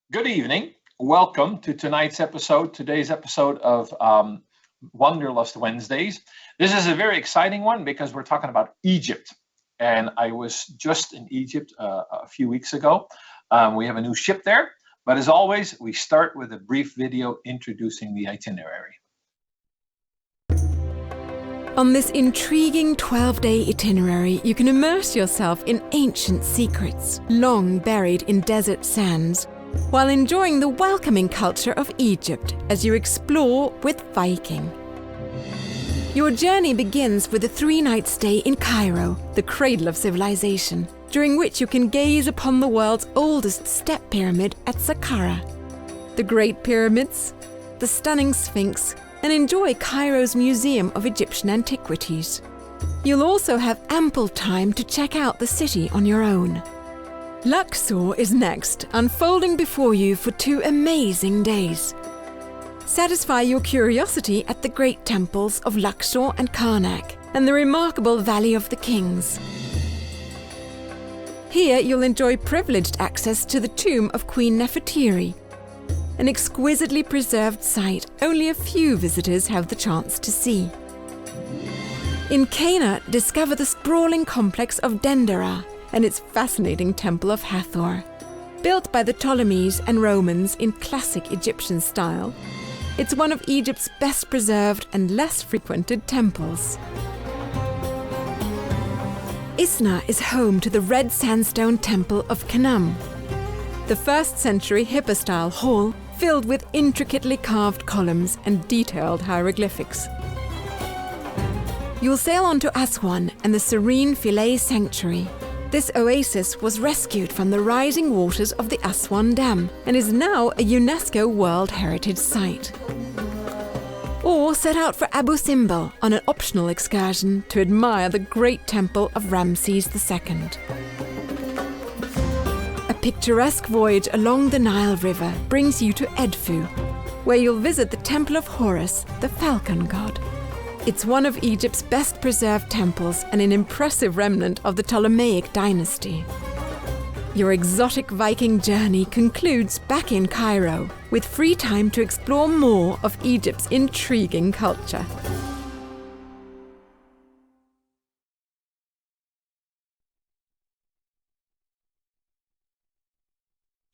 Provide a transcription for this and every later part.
Good evening. Welcome to today's episode of Wanderlust Wednesdays. This is a very exciting one because we're talking about Egypt. And I was just in Egypt a few weeks ago. We have a new ship there. But as always, we start with a brief video introducing the itinerary. On this intriguing 12-day itinerary, you can immerse yourself in ancient secrets, long buried in desert sands, while enjoying the welcoming culture of Egypt as you explore with Viking. Your journey begins with a 3-night stay in Cairo, the cradle of civilization, during which you can gaze upon the world's oldest step pyramid at Saqqara, the Great Pyramids, the stunning Sphinx, and enjoy Cairo's Museum of Egyptian Antiquities. You'll also have ample time to check out the city on your own. Luxor is next, unfolding before you for 2 amazing days. Satisfy your curiosity at the great temples of Luxor and Karnak, and the remarkable Valley of the Kings. Here you'll enjoy privileged access to the tomb of Queen Nefertiri, an exquisitely preserved site only a few visitors have the chance to see. In Cana, discover the sprawling complex of Dendera and its fascinating Temple of Hathor. Built by the Ptolemies and Romans in classic Egyptian style, it's one of Egypt's best preserved and less frequented temples. Isna is home to the red sandstone Temple of Khnum, the 1st century hypostyle hall filled with intricately carved columns and detailed hieroglyphics. You'll sail on to Aswan and the serene Philae Sanctuary. This oasis was rescued from the rising waters of the Aswan Dam and is now a UNESCO World Heritage Site. Or set out for Abu Simbel on an optional excursion to admire the great temple of Ramses II. A picturesque voyage along the Nile River brings you to Edfu, where you'll visit the Temple of Horus, the falcon god. It's one of Egypt's best preserved temples and an impressive remnant of the Ptolemaic dynasty. Your exotic Viking journey concludes back in Cairo, with free time to explore more of Egypt's intriguing culture.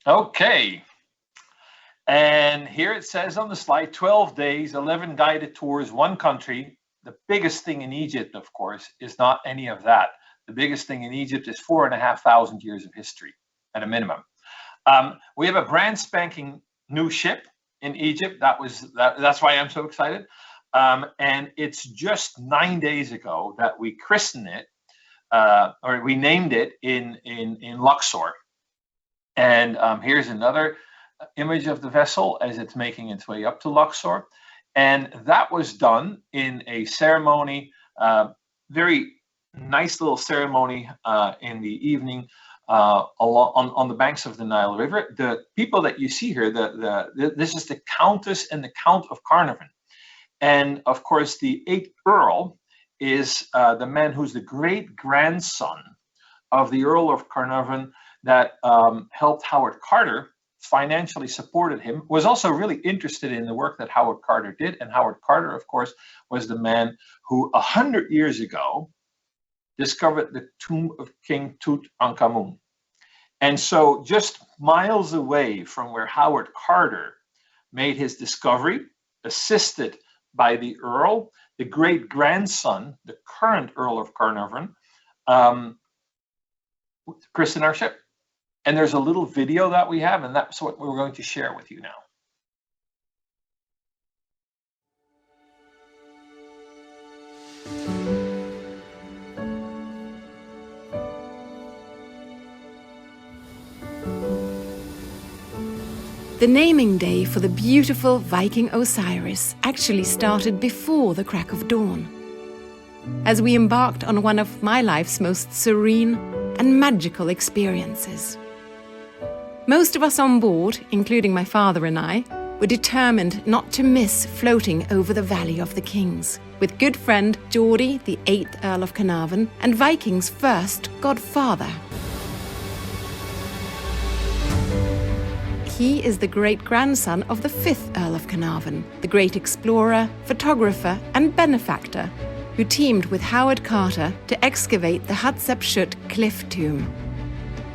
Okay. And here it says on the slide, 12 days, 11 guided tours, 1 country. The biggest thing in Egypt, of course, is not any of that. The biggest thing in Egypt is 4,500 years of history at a minimum. We have a brand spanking new ship in Egypt. That's why I'm so excited. And it's just 9 days ago that we christened it, or we named it in Luxor. And here's another image of the vessel as it's making its way up to Luxor. And that was done in a ceremony, very nice little ceremony in the evening on the banks of the Nile River. The people that you see here, this is the Countess and the Count of Carnarvon. And of course, the 8th Earl is the man who's the great-grandson of the Earl of Carnarvon that helped Howard Carter, financially supported him, was also really interested in the work that Howard Carter did. And Howard Carter, of course, was the man who 100 years ago discovered the tomb of King Tutankhamun. And so just miles away from where Howard Carter made his discovery, assisted by the Earl, the great-grandson, the current Earl of Carnarvon, christened our ship. And there's a little video that we have, and that's what we're going to share with you now. The naming day for the beautiful Viking Osiris actually started before the crack of dawn, as we embarked on one of my life's most serene and magical experiences. Most of us on board, including my father and I, were determined not to miss floating over the Valley of the Kings, with good friend Geordie, the 8th Earl of Carnarvon, and Viking's first godfather. he is the great-grandson of the 5th Earl of Carnarvon, the great explorer, photographer and benefactor who teamed with Howard Carter to excavate the Hatshepsut cliff tomb,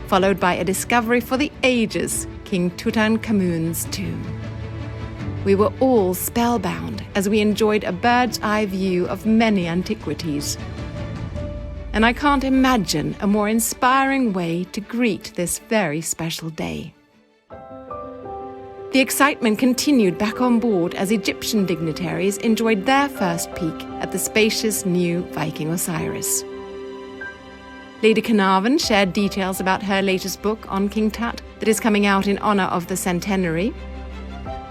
followed by a discovery for the ages, King Tutankhamun's tomb. We were all spellbound as we enjoyed a bird's-eye view of many antiquities. And I can't imagine a more inspiring way to greet this very special day. The excitement continued back on board as Egyptian dignitaries enjoyed their first peek at the spacious new Viking Osiris. Lady Carnarvon shared details about her latest book on King Tut that is coming out in honour of the centenary,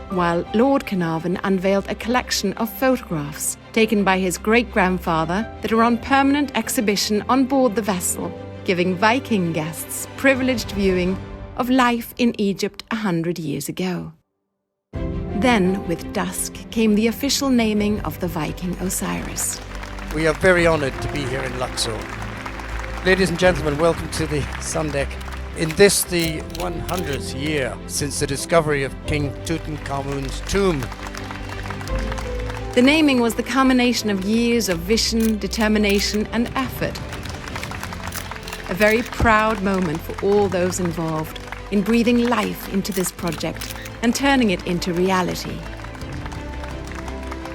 while Lord Carnarvon unveiled a collection of photographs taken by his great-grandfather that are on permanent exhibition on board the vessel, giving Viking guests privileged viewing of life in Egypt 100 years ago. Then, with dusk, came the official naming of the Viking Osiris. We are very honoured to be here in Luxor. Ladies and gentlemen, welcome to the Sun Deck. In this, the 100th year since the discovery of King Tutankhamun's tomb. The naming was the culmination of years of vision, determination and effort. A very proud moment for all those involved in breathing life into this project and turning it into reality.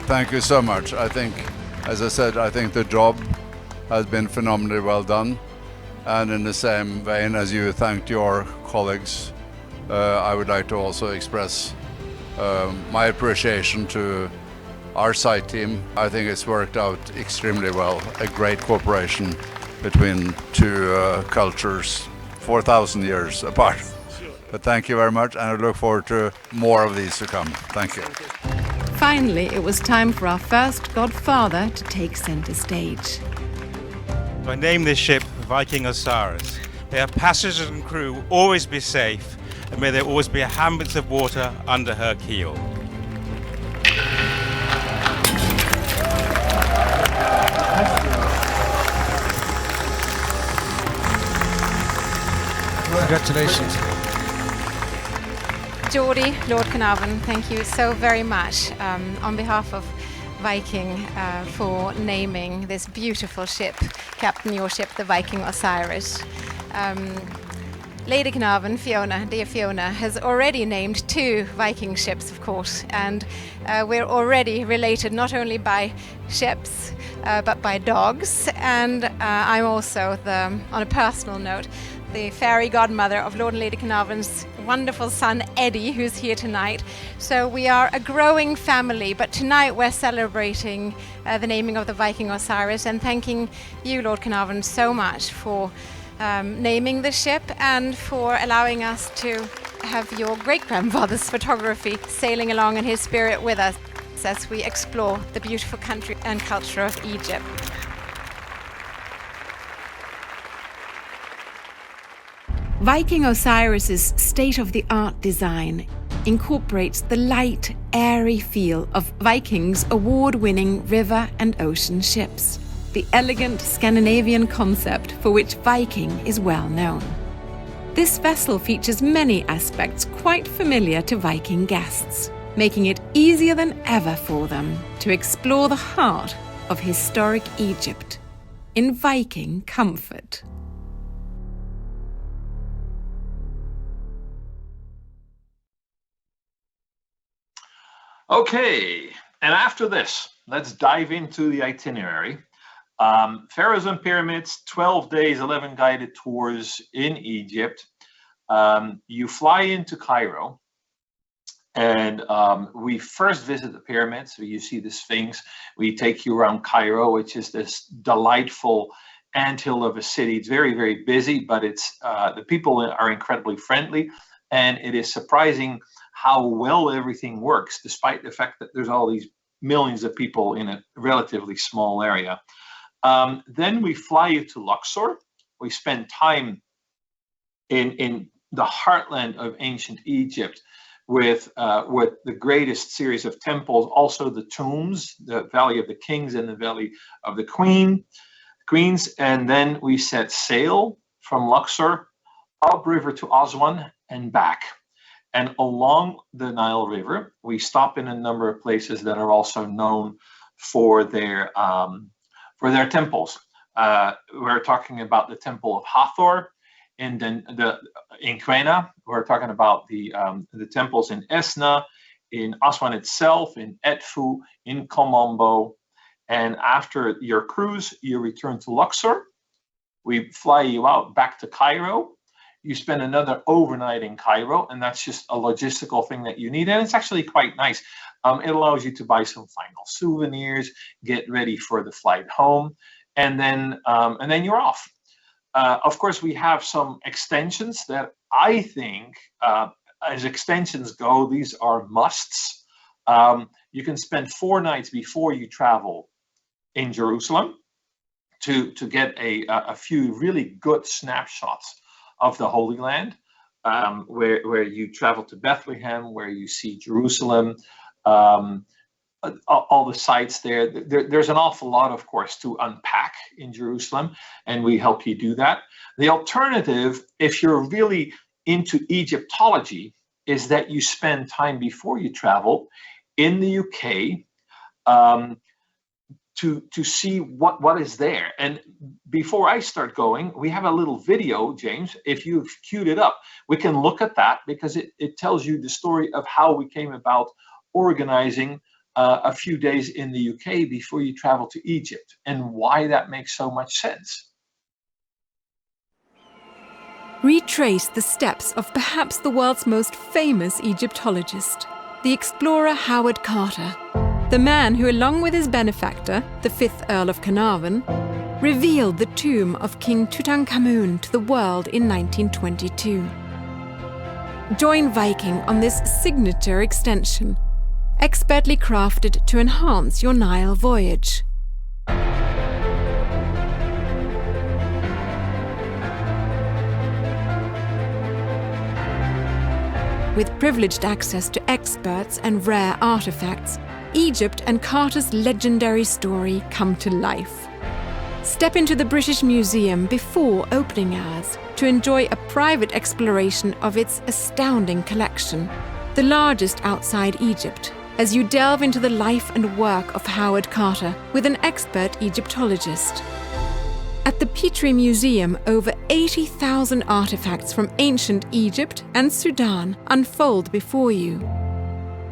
Thank you so much. I think, as I said, I think the job has been phenomenally well done. And in the same vein as you thanked your colleagues, I would like to also express my appreciation to our site team. I think it's worked out extremely well. A great cooperation between two cultures 4,000 years apart. But thank you very much, and I look forward to more of these to come. Thank you. Finally, it was time for our first godfather to take center stage. I named this ship Viking Osiris. May her passengers and crew always be safe, and may there always be a handbreadth of water under her keel. Congratulations. Geordie, Lord Carnarvon, thank you so very much on behalf of Viking for naming this beautiful ship, Captain, your ship, the Viking Osiris. Lady Carnarvon, Fiona, dear Fiona, has already named 2 Viking ships, of course, and we're already related not only by ships but by dogs, and I'm also, on a personal note, the fairy godmother of Lord and Lady Carnarvon's wonderful son Eddie, who's here tonight. So we are a growing family, but tonight we're celebrating the naming of the Viking Osiris and thanking you, Lord Carnarvon, so much for naming the ship and for allowing us to have your great-grandfather's photography sailing along in his spirit with us as we explore the beautiful country and culture of Egypt. Viking Osiris's state-of-the-art design incorporates the light, airy feel of Vikings' award-winning river and ocean ships, the elegant Scandinavian concept for which Viking is well known. This vessel features many aspects quite familiar to Viking guests, making it easier than ever for them to explore the heart of historic Egypt in Viking comfort. Okay, and after this, let's dive into the itinerary. Pharaohs and Pyramids, 12 days, 11 guided tours in Egypt. You fly into Cairo, and we first visit the pyramids. So you see the Sphinx. We take you around Cairo, which is this delightful anthill of a city. It's very, very busy, but it's the people are incredibly friendly, and it is surprising how well everything works, despite the fact that there's all these millions of people in a relatively small area. Then we fly you to Luxor. We spend time in the heartland of ancient Egypt with the greatest series of temples, also the tombs, the Valley of the Kings and the Valley of the Queens. And then we set sail from Luxor upriver to Aswan and back. And along the Nile River, we stop in a number of places that are also known for their temples. We're talking about the Temple of Hathor in Krena. We're talking about the temples in Esna, in Aswan itself, in Edfu, in Komombo. And after your cruise, you return to Luxor. We fly you out back to Cairo. You spend another overnight in Cairo, and that's just a logistical thing that you need. And it's actually quite nice. It allows you to buy some final souvenirs, get ready for the flight home, and then you're off. Of course, we have some extensions that I think, as extensions go, these are musts. You can spend 4 nights before you travel in Jerusalem to get a few really good snapshots of the Holy Land, where you travel to Bethlehem, where you see Jerusalem, all the sites there. There's an awful lot, of course, to unpack in Jerusalem, and we help you do that. The alternative, if you're really into Egyptology, is that you spend time before you travel in the UK to see what is there. And before I start going, we have a little video, James. If you've queued it up, we can look at that, because it tells you the story of how we came about organizing a few days in the UK before you travel to Egypt, and why that makes so much sense. Retrace the steps of perhaps the world's most famous Egyptologist, the explorer Howard Carter, the man who, along with his benefactor, the 5th Earl of Carnarvon, revealed the tomb of King Tutankhamun to the world in 1922. Join Viking on this signature extension, expertly crafted to enhance your Nile voyage. With privileged access to experts and rare artifacts, Egypt and Carter's legendary story come to life. Step into the British Museum before opening hours to enjoy a private exploration of its astounding collection, the largest outside Egypt, as you delve into the life and work of Howard Carter with an expert Egyptologist. At the Petrie Museum, over 80,000 artifacts from ancient Egypt and Sudan unfold before you.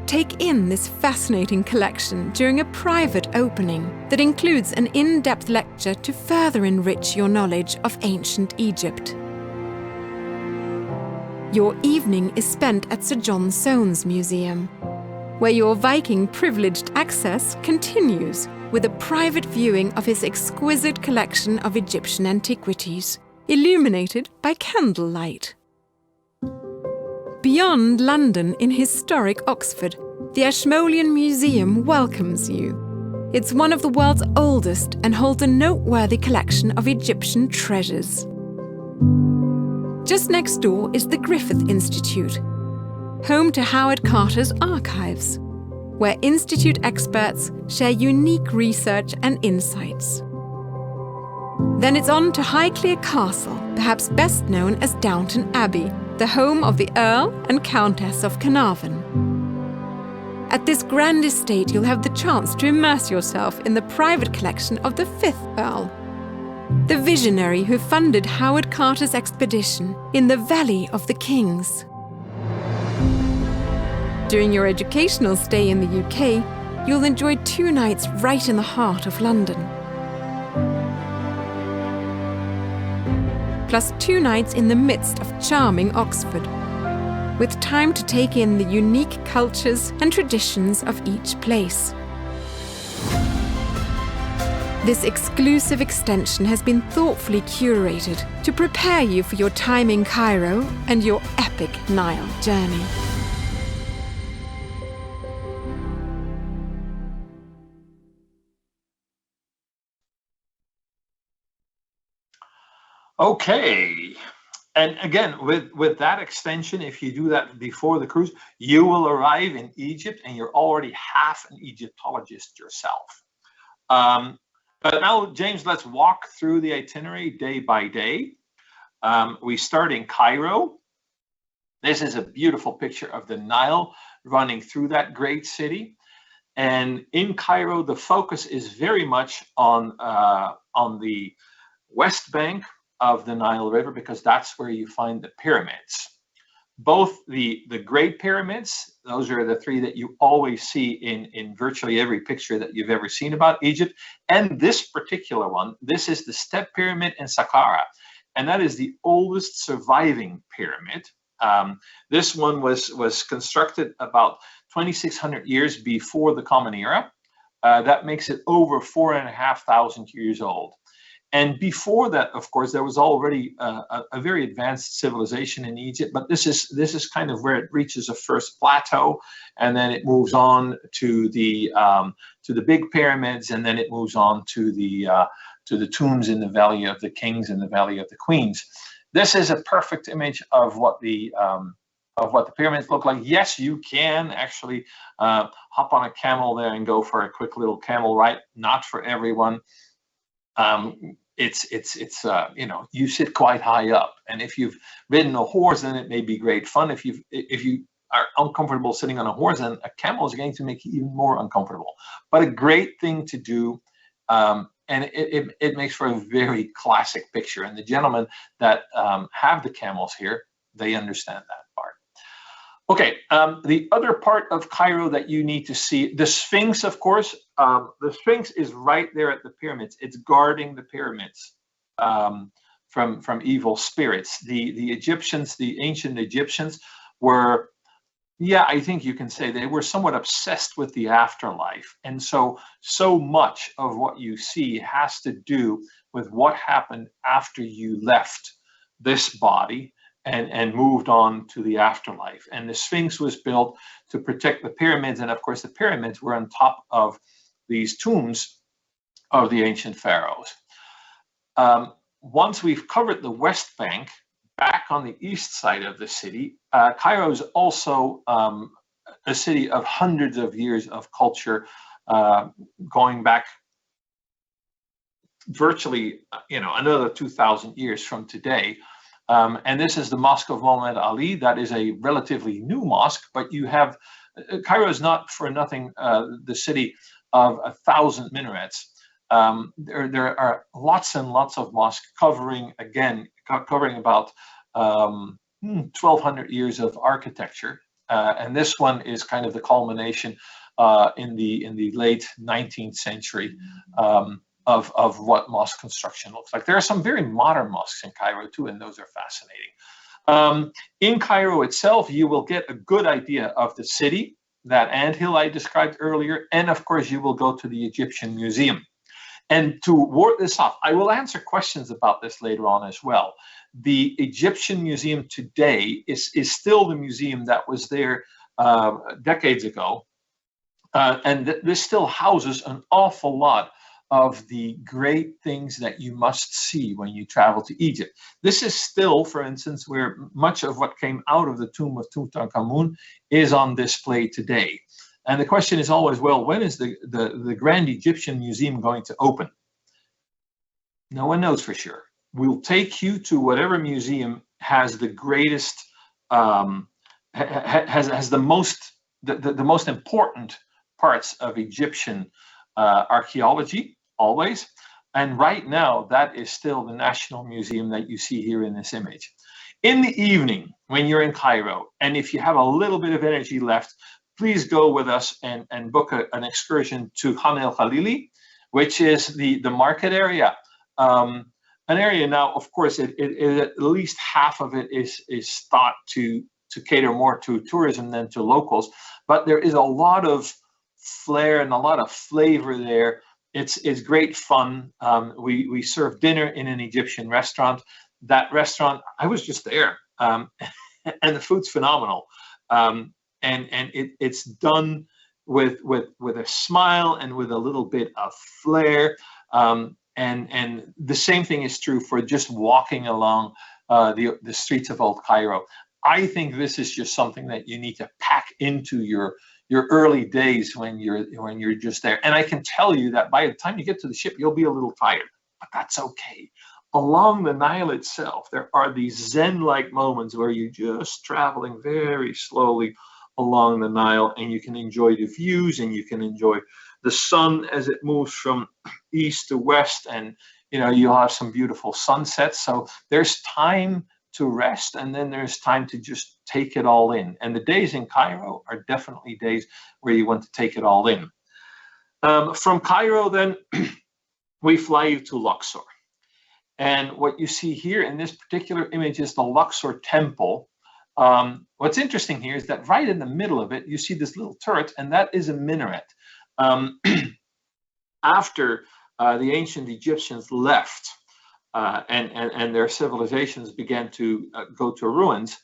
Take in this fascinating collection during a private opening that includes an in-depth lecture to further enrich your knowledge of ancient Egypt. Your evening is spent at Sir John Soane's Museum, where your Viking privileged access continues with a private viewing of his exquisite collection of Egyptian antiquities, illuminated by candlelight. Beyond London, in historic Oxford, the Ashmolean Museum welcomes you. It's one of the world's oldest and holds a noteworthy collection of Egyptian treasures. Just next door is the Griffith Institute, home to Howard Carter's archives, where Institute experts share unique research and insights. Then it's on to Highclere Castle, perhaps best known as Downton Abbey, the home of the Earl and Countess of Carnarvon. At this grand estate, you'll have the chance to immerse yourself in the private collection of the 5th Earl, the visionary who funded Howard Carter's expedition in the Valley of the Kings. During your educational stay in the UK, you'll enjoy 2 nights right in the heart of London, plus 2 nights in the midst of charming Oxford, with time to take in the unique cultures and traditions of each place. This exclusive extension has been thoughtfully curated to prepare you for your time in Cairo and your epic Nile journey. Okay, and again, with that extension, if you do that before the cruise, you will arrive in Egypt and you're already half an Egyptologist yourself. But now, James, let's walk through the itinerary day by day. We start in Cairo. This is a beautiful picture of the Nile running through that great city. And in Cairo, the focus is very much on the west bank of the Nile River, because that's where you find the pyramids. Both the Great Pyramids, those are the three that you always see in virtually every picture that you've ever seen about Egypt, and this particular one, this is the Step Pyramid in Saqqara, and that is the oldest surviving pyramid. This one was constructed about 2,600 years before the Common Era. That makes it over 4,500 years old. And before that, of course, there was already a very advanced civilization in Egypt. But this is kind of where it reaches a first plateau, and then it moves on to the big pyramids, and then it moves on to the tombs in the Valley of the Kings and the Valley of the Queens. This is a perfect image of what the pyramids look like. Yes, you can actually hop on a camel there and go for a quick little camel ride. Not for everyone. It's you know, you sit quite high up, and if you've ridden a horse, then it may be great fun. If you are uncomfortable sitting on a horse, then a camel is going to make you even more uncomfortable. But a great thing to do. And it makes for a very classic picture. And the gentlemen that have the camels here, they understand that part. Okay, the other part of Cairo that you need to see, the Sphinx, of course. The Sphinx is right there at the pyramids. It's guarding the pyramids from evil spirits. The Egyptians, the ancient Egyptians, were, yeah, I think you can say they were somewhat obsessed with the afterlife. And so much of what you see has to do with what happened after you left this body and moved on to the afterlife. And the Sphinx was built to protect the pyramids. And of course, the pyramids were on top of these tombs of the ancient pharaohs. Once we've covered the West Bank, back on the east side of the city, Cairo is also a city of hundreds of years of culture, going back virtually, another 2,000 years from today. And this is the Mosque of Muhammad Ali. That is a relatively new mosque, but you have, Cairo is not for nothing the city of 1,000 minarets. There are lots and lots of mosques covering about 1,200 years of architecture, and this one is kind of the culmination in the late 19th century of what mosque construction looks like. There are some very modern mosques in Cairo too, and those are fascinating. In Cairo itself, you will get a good idea of the city, that anthill I described earlier, and of course you will go to the Egyptian Museum. And to ward this off, I will answer questions about this later on as well. The Egyptian Museum today is still the museum that was there decades ago. And this still houses an awful lot of the great things that you must see when you travel to Egypt. This is still, for instance, where much of what came out of the tomb of Tutankhamun is on display today. And the question is always, well, when is the Grand Egyptian Museum going to open? No one knows for sure. We'll take you to whatever museum has the greatest, has the most important parts of Egyptian archaeology, always. And right now, that is still the National Museum that you see here in this image. In the evening, when you're in Cairo, and if you have a little bit of energy left, please go with us and book an excursion to Khan el Khalili, which is the market area. An area now, of course, it at least half of it is thought to cater more to tourism than to locals. But there is a lot of flair and a lot of flavor there. It's great fun. We serve dinner in an Egyptian restaurant. That restaurant, I was just there, and the food's phenomenal. And it's done with a smile and with a little bit of flair. And the same thing is true for just walking along the streets of Old Cairo. I think this is just something that you need to pack into your early days when you're just there. And I can tell you that by the time you get to the ship, you'll be a little tired, but that's okay. along the Nile itself, there are these Zen-like moments where you're just traveling very slowly along the Nile, and you can enjoy the views, and you can enjoy the sun as it moves from east to west, and you'll have some beautiful sunsets. So there's time to rest, and then there's time to just take it all in. And the days in Cairo are definitely days where you want to take it all in. From Cairo, then we fly you to Luxor. And what you see here in this particular image is the Luxor temple. What's interesting here is that right in the middle of it, you see this little turret, and that is a minaret. After the ancient Egyptians left and their civilizations began to go to ruins,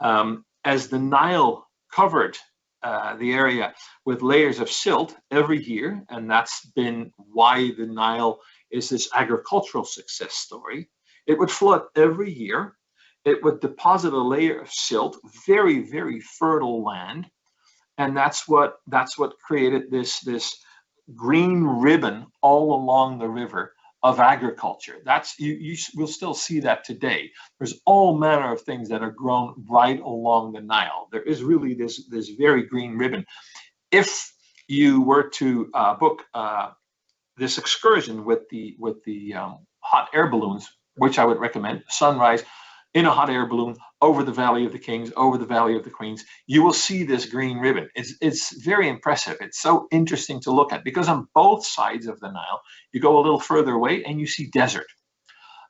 as the Nile covered the area with layers of silt every year, and that's been why the Nile is this agricultural success story. It would flood every year. It would deposit a layer of silt, very, very fertile land, and that's what created this green ribbon all along the river of agriculture. That's you will still see that today. There's all manner of things that are grown right along the Nile. There is really this very green ribbon. If you were to book this excursion with the hot air balloons, which I would recommend, sunrise in a hot air balloon over the Valley of the Kings, over the Valley of the Queens, you will see this green ribbon. It's very impressive. It's so interesting to look at because on both sides of the Nile, you go a little further away and you see desert.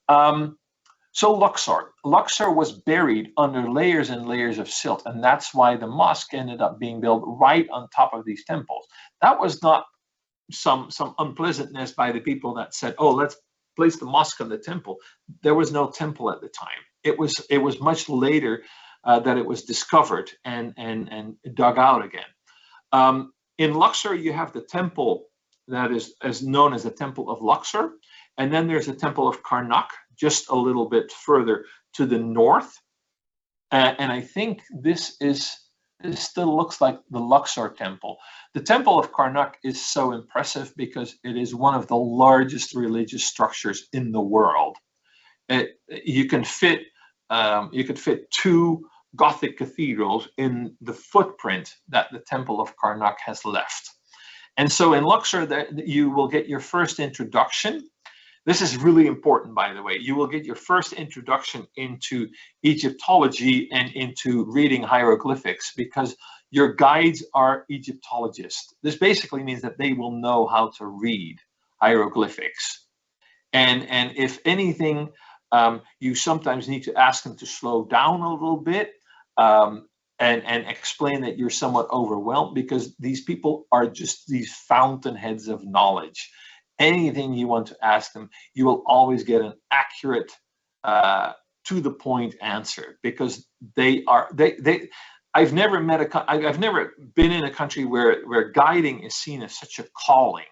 So Luxor was buried under layers and layers of silt, and that's why the mosque ended up being built right on top of these temples. That was not some unpleasantness by the people that said, oh, let's place the mosque on the temple. There was no temple at the time. It was much later that it was discovered and dug out again. In Luxor, you have the temple that is known as the Temple of Luxor, and then there's the Temple of Karnak, just a little bit further to the north. And I think this still looks like the Luxor temple. The Temple of Karnak is so impressive because it is one of the largest religious structures in the world. You could fit 2 Gothic cathedrals in the footprint that the Temple of Karnak has left. And so in Luxor, you will get your first introduction. This is really important, by the way. You will get your first introduction into Egyptology and into reading hieroglyphics because your guides are Egyptologists. This basically means that they will know how to read hieroglyphics. And if anything, you sometimes need to ask them to slow down a little bit and explain that you're somewhat overwhelmed because these people are just these fountainheads of knowledge. Anything you want to ask them, you will always get an accurate, to the point answer because I've never been in a country where guiding is seen as such a calling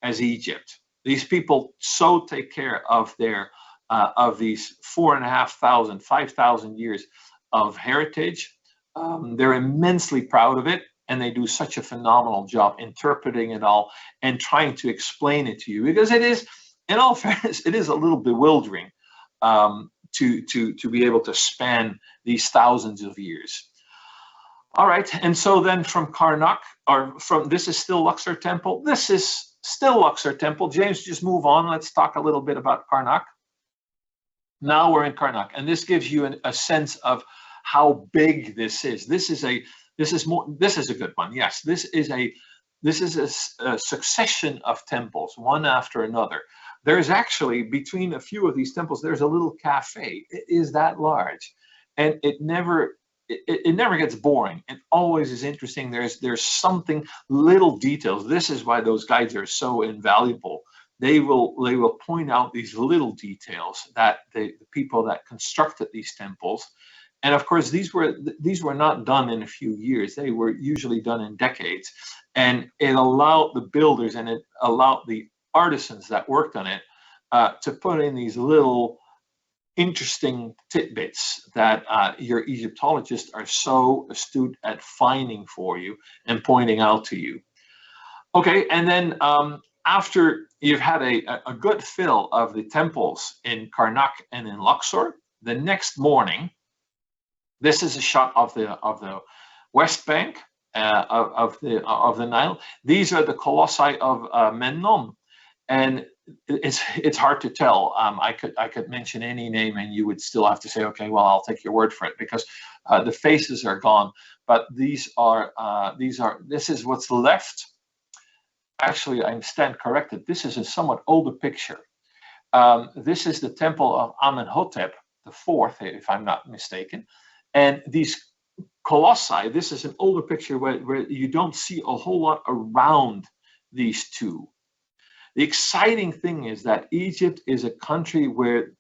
as Egypt. These people so take care of their of these 4,500, 5,000 years of heritage. They're immensely proud of it. And they do such a phenomenal job interpreting it all and trying to explain it to you because it is, in all fairness, it is a little bewildering to be able to span these thousands of years. All right, and so then from Karnak, this is still Luxor Temple. This is still Luxor Temple. James, just move on. Let's talk a little bit about Karnak. Now we're in Karnak, and this gives you a sense of how big this is. This is a good one. Yes, this is a succession of temples, one after another. There's actually, between a few of these temples, there's a little cafe. It is that large, and it never gets boring. It always is interesting. There's something, little details. This is why those guides are so invaluable. They will point out these little details that the people that constructed these temples. And of course, these were not done in a few years. They were usually done in decades. And it allowed the builders and it allowed the artisans that worked on it to put in these little interesting tidbits that your Egyptologists are so astute at finding for you and pointing out to you. Okay, and then after you've had a good fill of the temples in Karnak and in Luxor, the next morning, this is a shot of the west bank of the Nile. These are the colossi of Memnon, and it's hard to tell. I could mention any name, and you would still have to say, okay, well, I'll take your word for it, because the faces are gone. But this is what's left. Actually, I stand corrected. This is a somewhat older picture. This is the temple of Amenhotep IV, if I'm not mistaken. And these colossi, this is an older picture where you don't see a whole lot around these two. The exciting thing is that Egypt is a country where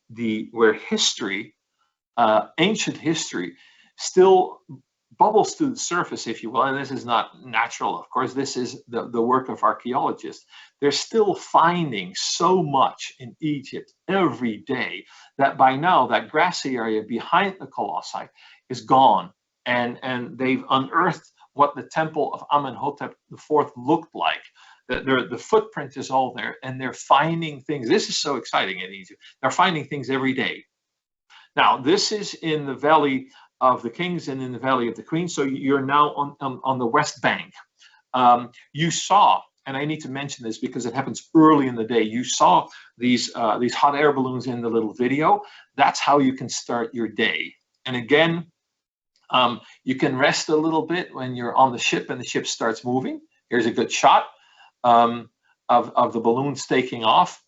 history, ancient history, still bubbles to the surface, if you will. And this is not natural, of course. This is the work of archaeologists. They're still finding so much in Egypt every day that by now that grassy area behind the colossi is gone. And they've unearthed what the temple of Amenhotep IV looked like. The footprint is all there, and they're finding things. This is so exciting in Egypt. They're finding things every day. Now, this is in the Valley of the Kings and in the Valley of the Queens. So you're now on the West Bank. You saw, and I need to mention this because it happens early in the day, you saw these hot air balloons in the little video. That's how you can start your day. And again, you can rest a little bit when you're on the ship and the ship starts moving. Here's a good shot of the balloons taking off.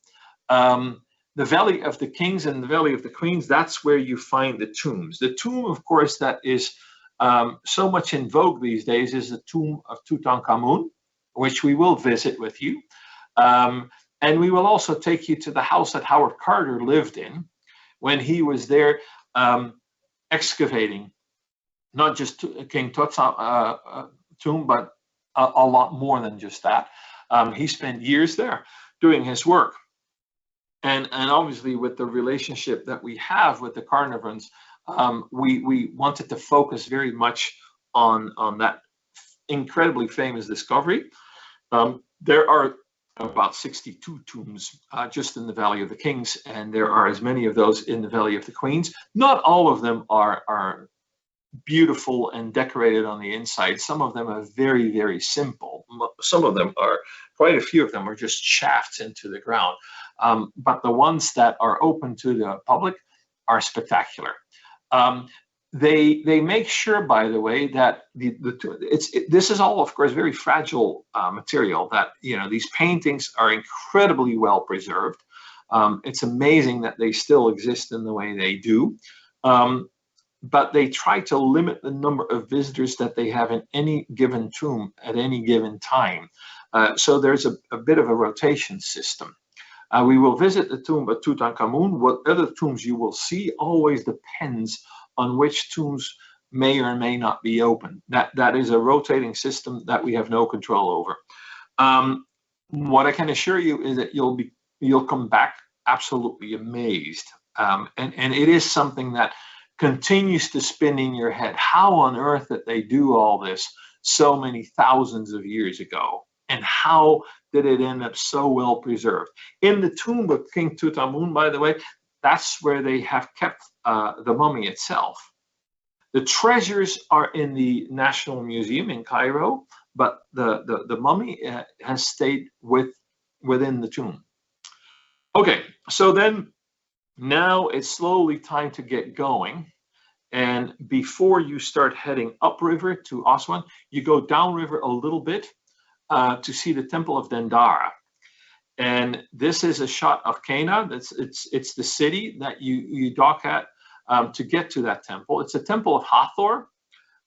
The Valley of the Kings and the Valley of the Queens, that's where you find the tombs. The tomb, of course, that is so much in vogue these days is the tomb of Tutankhamun, which we will visit with you. And we will also take you to the house that Howard Carter lived in when he was there excavating not just King Tut's tomb, but a lot more than just that. He spent years there doing his work. And obviously, with the relationship that we have with the Carnarvons, we wanted to focus very much on that incredibly famous discovery. There are about 62 tombs just in the Valley of the Kings, and there are as many of those in the Valley of the Queens. Not all of them are beautiful and decorated on the inside. Some of them are very, very simple. Some of them are, quite a few of them are just shafts into the ground. But the ones that are open to the public are spectacular. They make sure, by the way, that this is all, of course, very fragile material. That these paintings are incredibly well preserved. It's amazing that they still exist in the way they do. But they try to limit the number of visitors that they have in any given tomb at any given time. So there's a bit of a rotation system. We will visit the tomb of Tutankhamun. What other tombs you will see always depends on which tombs may or may not be open. That is a rotating system that we have no control over. What I can assure you is that you'll come back absolutely amazed. And it is something that continues to spin in your head. How on earth did they do all this so many thousands of years ago? And how did it end up so well preserved? In the tomb of King Tutankhamun, by the way, that's where they have kept the mummy itself. The treasures are in the National Museum in Cairo, but the mummy has stayed within the tomb. Okay, so then now it's slowly time to get going. And before you start heading upriver to Aswan, you go downriver a little bit to see the Temple of Dendara. And this is a shot of Cana. It's the city that you dock at to get to that temple. It's a temple of Hathor.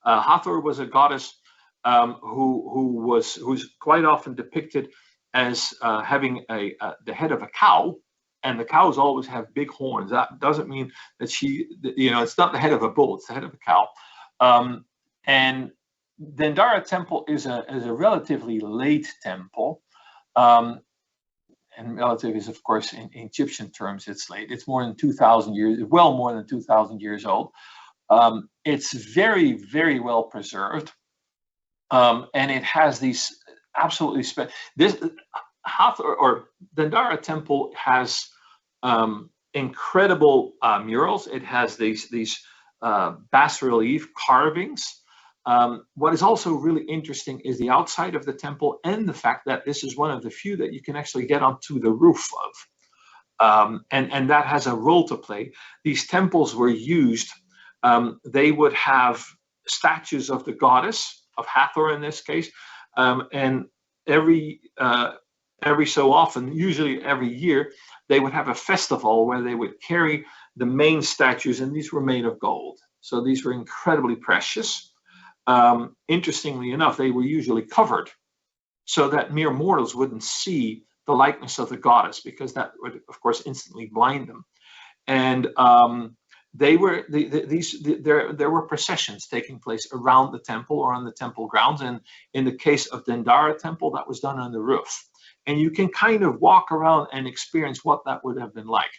Hathor was a goddess who's quite often depicted as having the head of a cow. And the cows always have big horns. That doesn't mean that it's not the head of a bull, it's the head of a cow. And Dendara temple is a relatively late temple. And relative is, of course, in Egyptian terms, it's late. It's more than 2,000 years, well more than 2,000 years old. It's very, very well preserved. And it has these absolutely Hathor or Dendara temple has incredible murals. It has these bas relief carvings. What is also really interesting is the outside of the temple and the fact that this is one of the few that you can actually get onto the roof of. And that has a role to play. These temples were used, they would have statues of the goddess, of Hathor in this case, and every so often, usually every year, they would have a festival where they would carry the main statues, and these were made of gold. So these were incredibly precious. Interestingly enough, they were usually covered so that mere mortals wouldn't see the likeness of the goddess, because that would, of course, instantly blind them. And there were processions taking place around the temple or on the temple grounds. And in the case of Dendara temple, that was done on the roof. And you can kind of walk around and experience what that would have been like.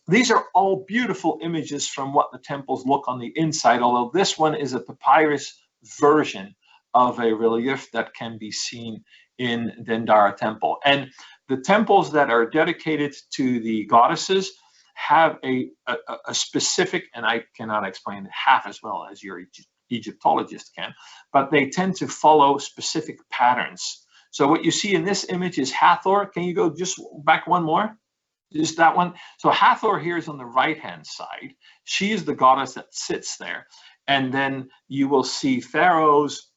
These are all beautiful images from what the temples look on the inside, although this one is a papyrus version of a relief that can be seen in Dendara temple. And the temples that are dedicated to the goddesses have a specific, and I cannot explain it half as well as your Egyptologist can, but they tend to follow specific patterns. So what you see in this image is Hathor. Can you go just back one more? Just that one. So Hathor here is on the right-hand side. She is the goddess that sits there. And then you will see pharaohs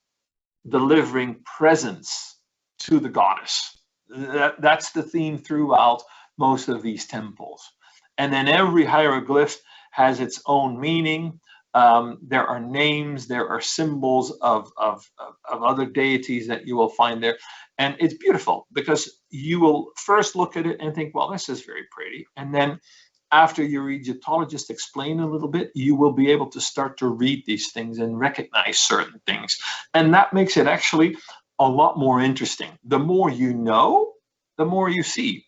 delivering presents to the goddess. That's the theme throughout most of these temples. And then every hieroglyph has its own meaning. There are names, there are symbols of other deities that you will find there. And it's beautiful because you will first look at it and think, well, this is very pretty. And then after your Egyptologist explain a little bit, you will be able to start to read these things and recognize certain things. And that makes it actually a lot more interesting. The more you know, the more you see.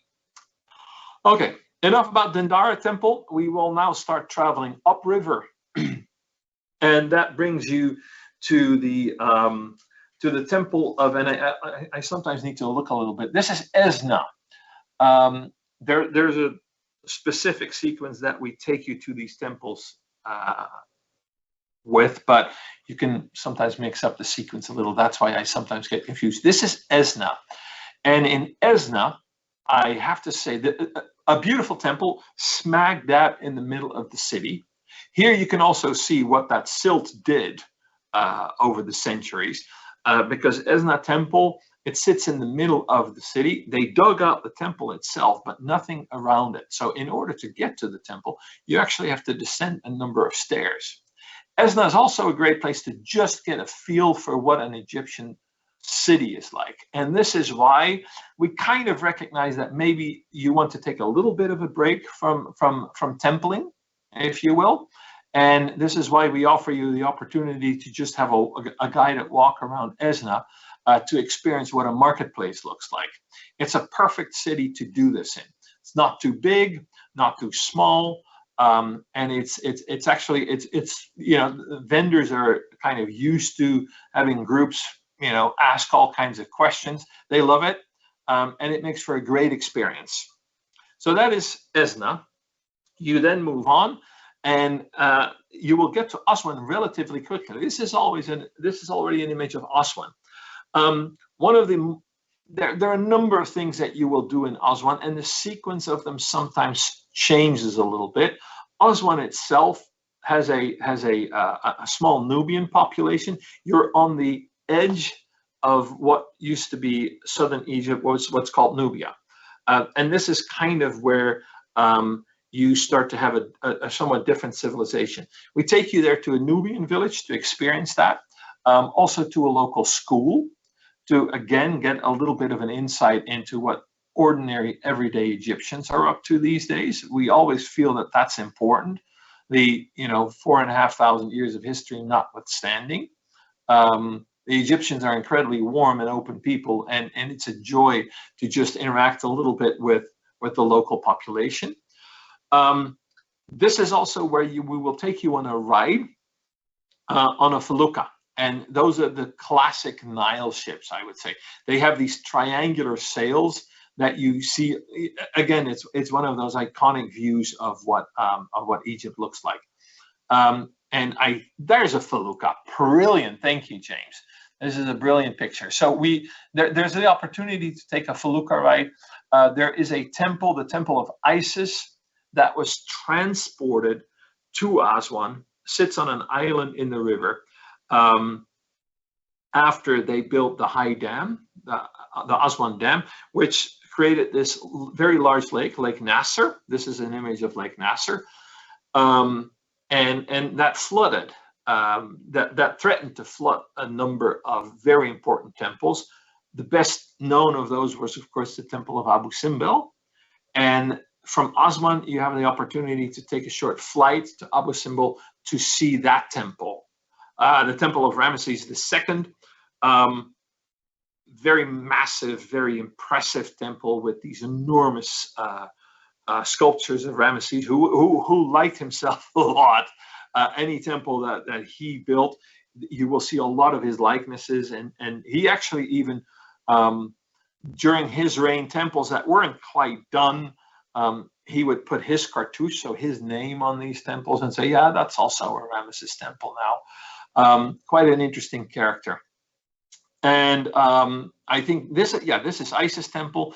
Okay, enough about Dendara temple. We will now start traveling upriver. And that brings you to the temple of, and I sometimes need to look a little bit. This is Esna. There's a specific sequence that we take you to these temples with, but you can sometimes mix up the sequence a little. That's why I sometimes get confused. This is Esna. And in Esna, I have to say that a beautiful temple smack dab in the middle of the city. Here you can also see what that silt did over the centuries, because Esna temple, it sits in the middle of the city. They dug out the temple itself, but nothing around it. So in order to get to the temple, you actually have to descend a number of stairs. Esna is also a great place to just get a feel for what an Egyptian city is like. And this is why we kind of recognize that maybe you want to take a little bit of a break from templing, if you will. And this is why we offer you the opportunity to just have a guided walk around Esna to experience what a marketplace looks like. It's a perfect city to do this in. It's not too big, not too small, and it's actually you know, vendors are kind of used to having groups, you know, ask all kinds of questions. They love it, and it makes for a great experience. So that is Esna. You then move on, and you will get to Aswan relatively quickly. This is already an image of Aswan. There are a number of things that you will do in Aswan, and the sequence of them sometimes changes a little bit. Aswan itself has a small Nubian population. You're on the edge of what used to be southern Egypt, what's called Nubia, and this is kind of where you start to have a somewhat different civilization. We take you there to a Nubian village to experience that, also to a local school, to again get a little bit of an insight into what ordinary everyday Egyptians are up to these days. We always feel that that's important. The 4,500 years of history notwithstanding, the Egyptians are incredibly warm and open people, and it's a joy to just interact a little bit with the local population. This is also where we will take you on a ride on a felucca. And those are the classic Nile ships, I would say. They have these triangular sails that you see. Again, it's one of those iconic views of what Egypt looks like. And there's a felucca. Brilliant. Thank you, James. This is a brilliant picture. So there's the opportunity to take a felucca ride. There is a temple, the Temple of Isis, that was transported to Aswan, sits on an island in the river. After they built the high dam, the Aswan Dam, which created this very large lake, Lake Nasser. This is an image of Lake Nasser. And that flooded, that threatened to flood a number of very important temples. The best known of those was, of course, the Temple of Abu Simbel. And from Aswan, you have the opportunity to take a short flight to Abu Simbel to see that temple. The Temple of Ramesses II, very massive, very impressive temple with these enormous sculptures of Ramesses, who liked himself a lot. Any temple that he built, you will see a lot of his likenesses, and he actually even during his reign, temples that weren't quite done, he would put his cartouche, so his name, on these temples and say, yeah, that's also a Ramesses temple now. Quite an interesting character. And I think this is Isis temple.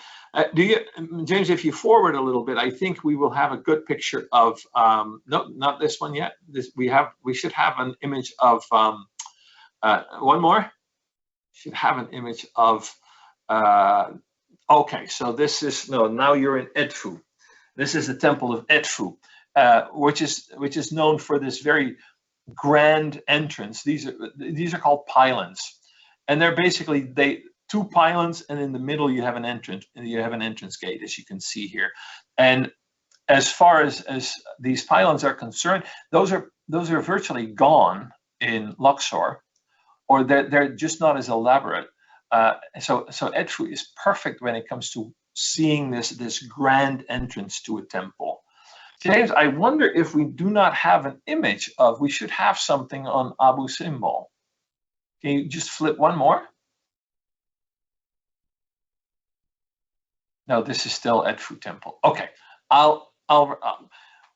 James, if you forward a little bit, I think we will have a good picture of, no, not this one yet. We should have an image of, one more. Should have an image of, okay, so this is, no, now you're in Edfu. This is the temple of Edfu, which is known for this very grand entrance. These are called pylons, and they're basically two pylons, and in the middle you have an entrance, and you have an entrance gate, as you can see here. And as far as these pylons are concerned, those are virtually gone in Luxor, or they're just not as elaborate. So Edfu is perfect when it comes to seeing this grand entrance to a temple. James, I wonder if we do not have an image of, we should have something on Abu Simbel. Can you just flip one more? No, this is still Edfu temple. Okay,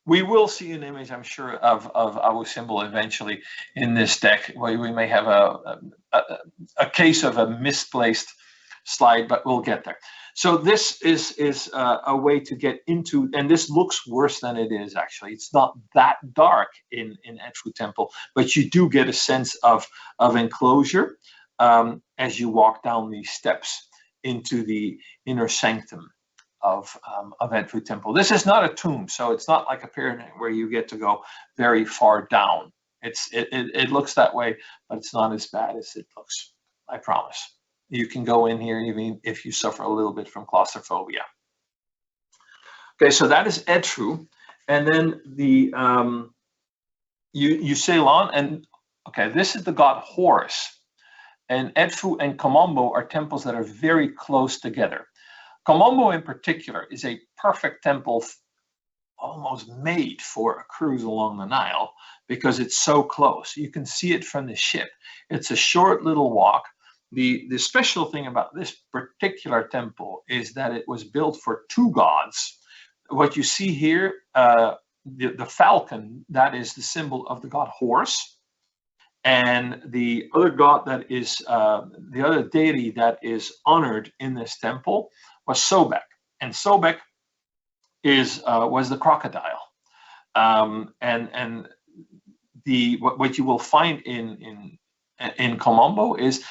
we will see an image, I'm sure, of Abu Simbel eventually in this deck. We may have a case of a misplaced slide, but we'll get there. So this is a way to get into, and this looks worse than it is actually. It's not that dark in Edfu temple, but you do get a sense of enclosure as you walk down these steps into the inner sanctum of Edfu temple. This is not a tomb, so it's not like a pyramid where you get to go very far down. It looks that way, but it's not as bad as it looks, I promise. You can go in here even if you suffer a little bit from claustrophobia. Okay, so that is Edfu, and then the you sail on, and okay, this is the god Horus, and Edfu and Komombo are temples that are very close together. Komombo in particular is a perfect temple, almost made for a cruise along the Nile, because it's so close. You can see it from the ship. It's a short little walk. The special thing about this particular temple is that it was built for two gods. What you see here, the falcon, that is the symbol of the god Horus. And the other god that is, the other deity that is honored in this temple was Sobek. And Sobek was the crocodile. And what you will find in Komombo is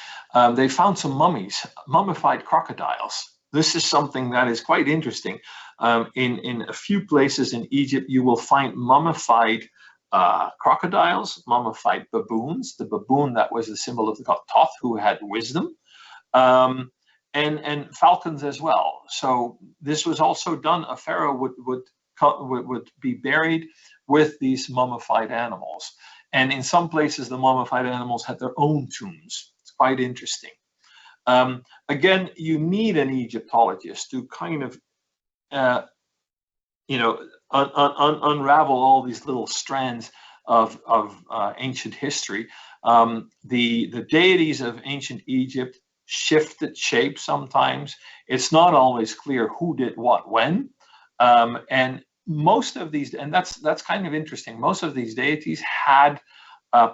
they found some mummies, mummified crocodiles. This is something that is quite interesting. In a few places in Egypt, you will find mummified crocodiles, mummified baboons, the baboon that was the symbol of the god Thoth, who had wisdom, and falcons as well. So this was also done. A pharaoh would be buried with these mummified animals. And in some places, the mummified animals had their own tombs. It's quite interesting. Again, you need an Egyptologist to kind of, unravel all these little strands of ancient history. The deities of ancient Egypt shifted shape sometimes. It's not always clear who did what when. And most of these, and that's kind of interesting, most of these deities had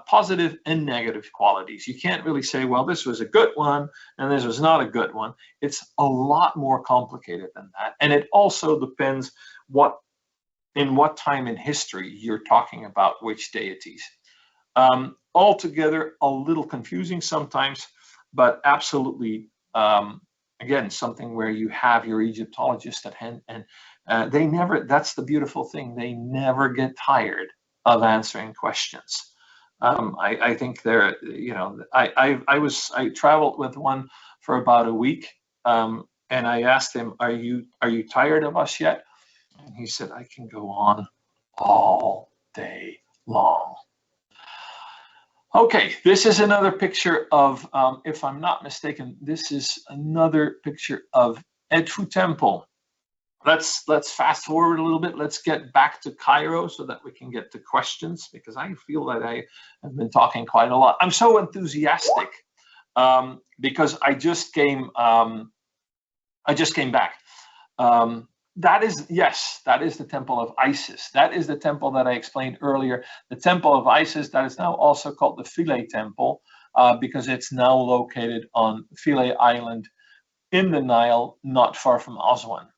positive and negative qualities. You can't really say, well, this was a good one and this was not a good one. It's a lot more complicated than that. And it also depends in what time in history you're talking about which deities. Altogether, a little confusing sometimes, but absolutely, again, something where you have your Egyptologist at hand, and they never, that's the beautiful thing, they never get tired of answering questions. I think they're, I traveled with one for about a week, and I asked him, are you tired of us yet? And he said, I can go on all day long. Okay, this is another picture of, if I'm not mistaken, this is another picture of Edfu Temple. Let's fast forward a little bit. Let's get back to Cairo so that we can get to questions, because I feel that I have been talking quite a lot. I'm so enthusiastic because I just came back. That is the temple of Isis. That is the temple that I explained earlier. The temple of Isis, that is now also called the Philae Temple, because it's now located on Philae Island in the Nile, not far from Aswan.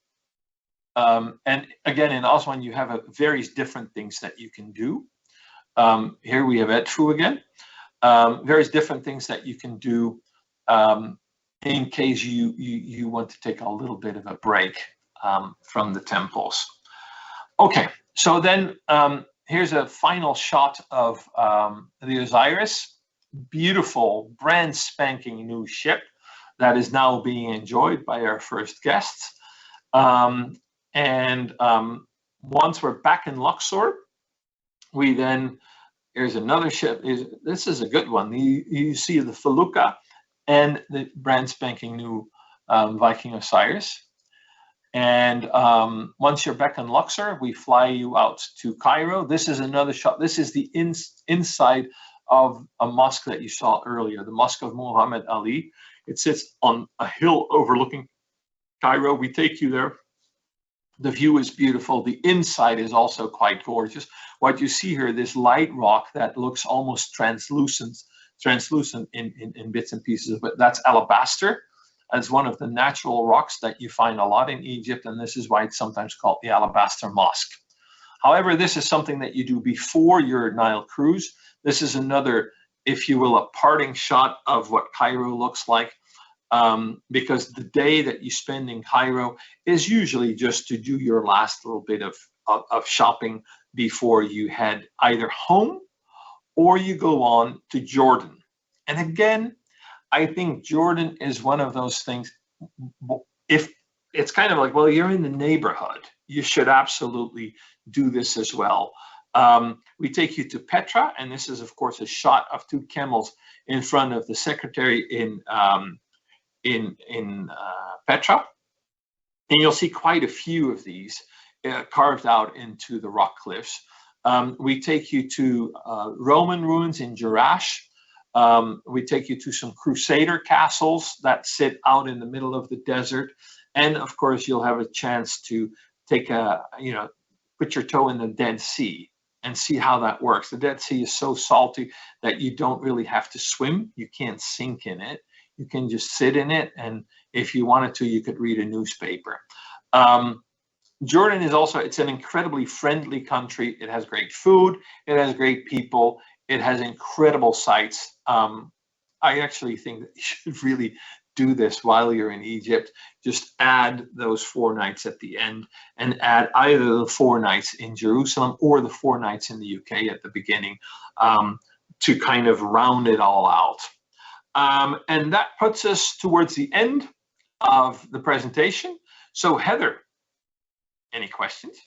And again, in Aswan, you have various different things that you can do. Here we have Edfu again. Various different things that you can do in case you want to take a little bit of a break from the temples. Okay, so then here's a final shot of the Osiris. Beautiful, brand spanking new ship that is now being enjoyed by our first guests. And once we're back in Luxor, we then, here's another ship. This is a good one. You see the Felucca and the brand spanking new Viking Osiris. And once you're back in Luxor, we fly you out to Cairo. This is another shot. This is the inside of a mosque that you saw earlier, the Mosque of Muhammad Ali. It sits on a hill overlooking Cairo. We take you there. The view is beautiful. The inside is also quite gorgeous. What you see here, this light rock that looks almost translucent in bits and pieces, but that's alabaster. It's one of the natural rocks that you find a lot in Egypt, and this is why it's sometimes called the Alabaster Mosque. However, this is something that you do before your Nile cruise. This is another, if you will, a parting shot of what Cairo looks like. Because the day that you spend in Cairo is usually just to do your last little bit of shopping before you head either home or you go on to Jordan. And again, I think Jordan is one of those things, if it's kind of like, well, you're in the neighborhood, you should absolutely do this as well. We take you to Petra, and this is, of course, a shot of two camels in front of the secretary in Petra, and you'll see quite a few of these carved out into the rock cliffs. We take you to Roman ruins in Jerash. We take you to some Crusader castles that sit out in the middle of the desert, and of course you'll have a chance to take put your toe in the Dead Sea and see how that works. The Dead Sea is so salty that you don't really have to swim. You can't sink in it. You can just sit in it, and if you wanted to, you could read a newspaper. Jordan is also, it's an incredibly friendly country. It has great food. It has great people. It has incredible sights. I actually think that you should really do this while you're in Egypt. Just add those 4 nights at the end, and add either the 4 nights in Jerusalem or the 4 nights in the UK at the beginning to kind of round it all out. And that puts us towards the end of the presentation. So Heather, any questions?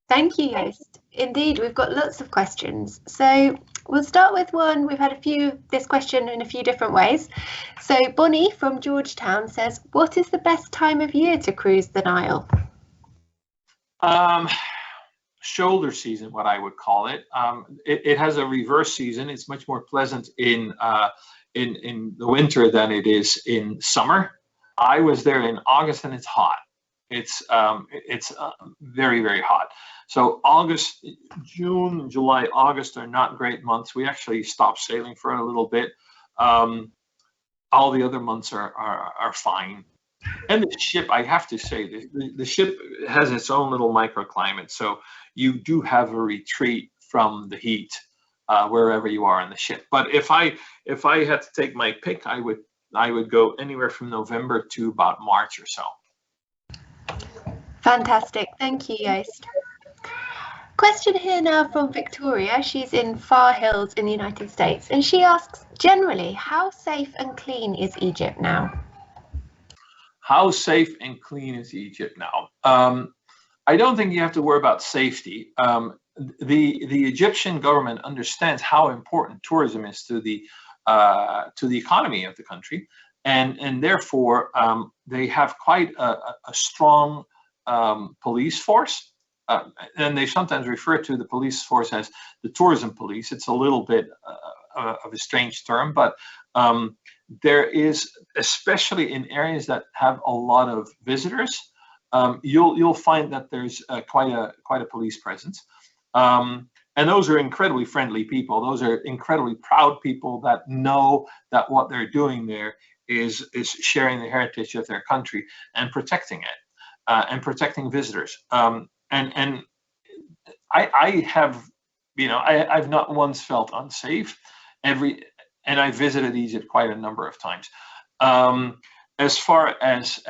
Thank you, Joost. Indeed, we've got lots of questions. So we'll start with one. We've had this question in a few different ways. So Bonnie from Georgetown says, what is the best time of year to cruise the Nile? shoulder season, what I would call it. It has a reverse season. It's much more pleasant in the winter than it is in summer. I was there in August, and it's hot. It's very, very hot. So August, June, July, August are not great months. We actually stopped sailing for a little bit. All the other months are fine. And the ship, I have to say, the ship has its own little microclimate. So you do have a retreat from the heat wherever you are on the ship. But if I had to take my pick, I would go anywhere from November to about March or so. Fantastic. Thank you, Joost. Question here now from Victoria. She's in Far Hills in the United States, and she asks, generally, how safe and clean is Egypt now? How safe and clean is Egypt now? I don't think you have to worry about safety. The Egyptian government understands how important tourism is to the economy of the country, and therefore they have quite a strong police force. And they sometimes refer to the police force as the tourism police. It's a little bit of a strange term, but there is, especially in areas that have a lot of visitors, you'll find that there's quite a police presence. And those are incredibly friendly people. Those are incredibly proud people that know that what they're doing there is sharing the heritage of their country and protecting it and protecting visitors. And I have, I've not once felt unsafe. And I visited Egypt quite a number of times. As far as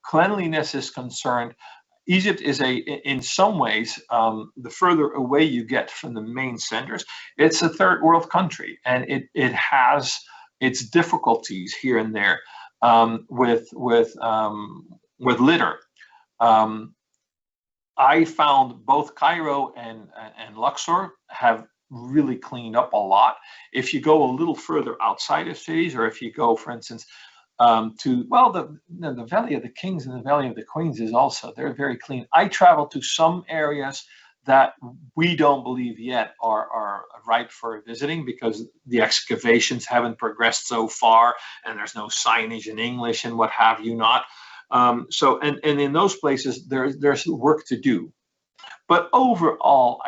cleanliness is concerned, Egypt is in some ways, the further away you get from the main centers, it's a third world country, and it has its difficulties here and there with litter. I found both Cairo and Luxor have really cleaned up a lot. If you go a little further outside of cities, or if you go, for instance, to the Valley of the Kings and the Valley of the Queens is also, they're very clean. I travel to some areas that we don't believe yet are ripe for visiting because the excavations haven't progressed so far, and there's no signage in English and what have you not. So in those places there's work to do, but overall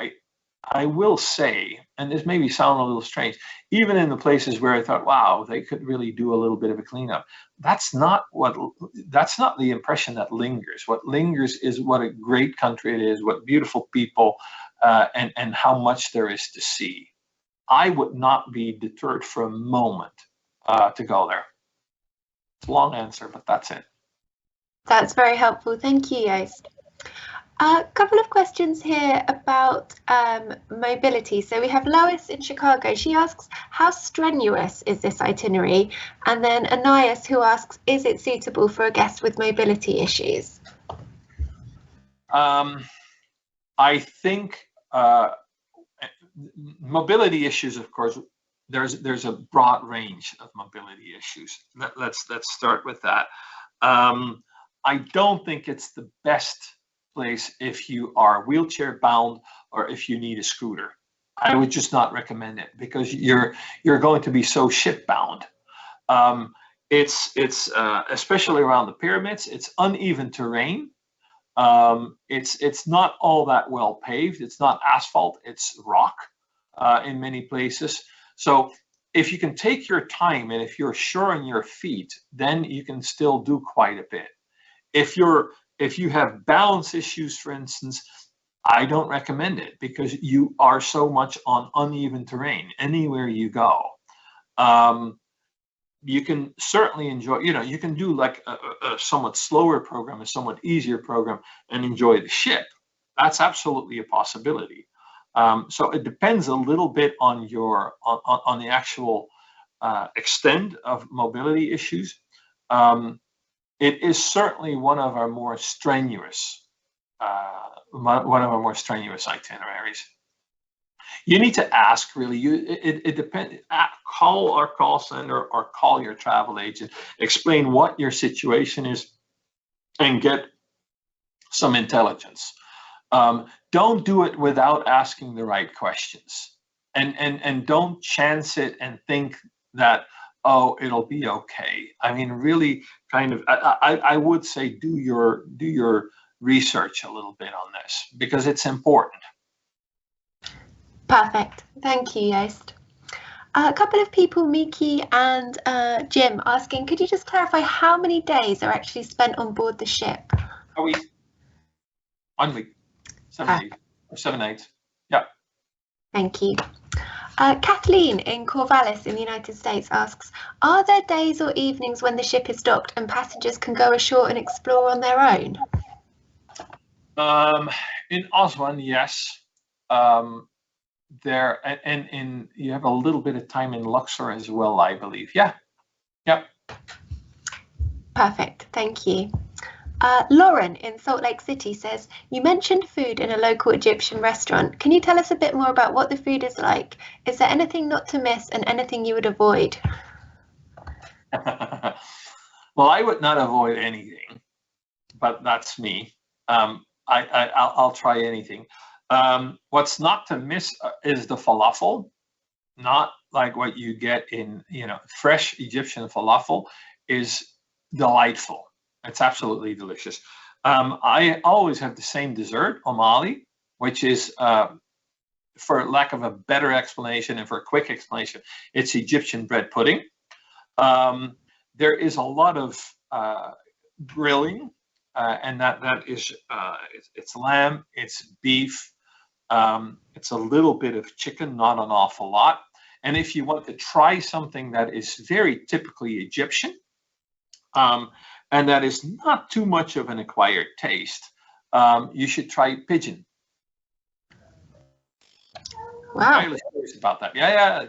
I will say, and this maybe sound a little strange, even in the places where I thought, wow, they could really do a little bit of a cleanup, that's not the impression that lingers. What lingers is what a great country it is, what beautiful people, and how much there is to see. I would not be deterred for a moment to go there. It's a long answer, but that's it. That's very helpful. Thank you, Joost. A couple of questions here about mobility. So we have Lois in Chicago. She asks, how strenuous is this itinerary? And then Anais, who asks, is it suitable for a guest with mobility issues? I think mobility issues, of course, there's a broad range of mobility issues. Let's start with that. I don't think it's the best place if you are wheelchair bound or if you need a scooter. I would just not recommend it because you're going to be so ship bound. It's especially around the pyramids. It's uneven terrain. It's not all that well paved. It's not asphalt. It's rock in many places. So if you can take your time and if you're sure on your feet, then you can still do quite a bit. If you have balance issues, for instance, I don't recommend it because you are so much on uneven terrain anywhere you go. You can certainly enjoy, you can do like a somewhat slower program, a somewhat easier program, and enjoy the ship. That's absolutely a possibility. So it depends a little bit on on the actual extent of mobility issues. It is certainly one of our more strenuous itineraries. You need to ask, really. It depends. Call our call center or call your travel agent. Explain what your situation is, and get some intelligence. Don't do it without asking the right questions, and don't chance it and think that, oh, it'll be okay. I mean, really, kind of, I would say do your research a little bit on this, because it's important. Perfect. Thank you, Joost. A couple of people, Miki and Jim, asking, could you just clarify how many days are actually spent on board the ship? A week. 1 week. 7 days. Or 7 nights. Yeah. Thank you. Kathleen in Corvallis in the United States asks, are there days or evenings when the ship is docked and passengers can go ashore and explore on their own? In Aswan, yes. There, and in, you have a little bit of time in Luxor as well, I believe. Yeah. Yep. Perfect. Thank you. Lauren in Salt Lake City says, you mentioned food in a local Egyptian restaurant. Can you tell us a bit more about what the food is like? Is there anything not to miss and anything you would avoid? Well, I would not avoid anything, but that's me. I'll try anything. What's not to miss is the falafel, not like what you get in, fresh Egyptian falafel is delightful. It's absolutely delicious. I always have the same dessert, omali, which is, for lack of a better explanation and for a quick explanation, it's Egyptian bread pudding. There is a lot of grilling, and that is, it's lamb, it's beef, it's a little bit of chicken, not an awful lot. And if you want to try something that is very typically Egyptian, and that is not too much of an acquired taste, you should try pigeon. Wow. I'm really serious about that. Yeah,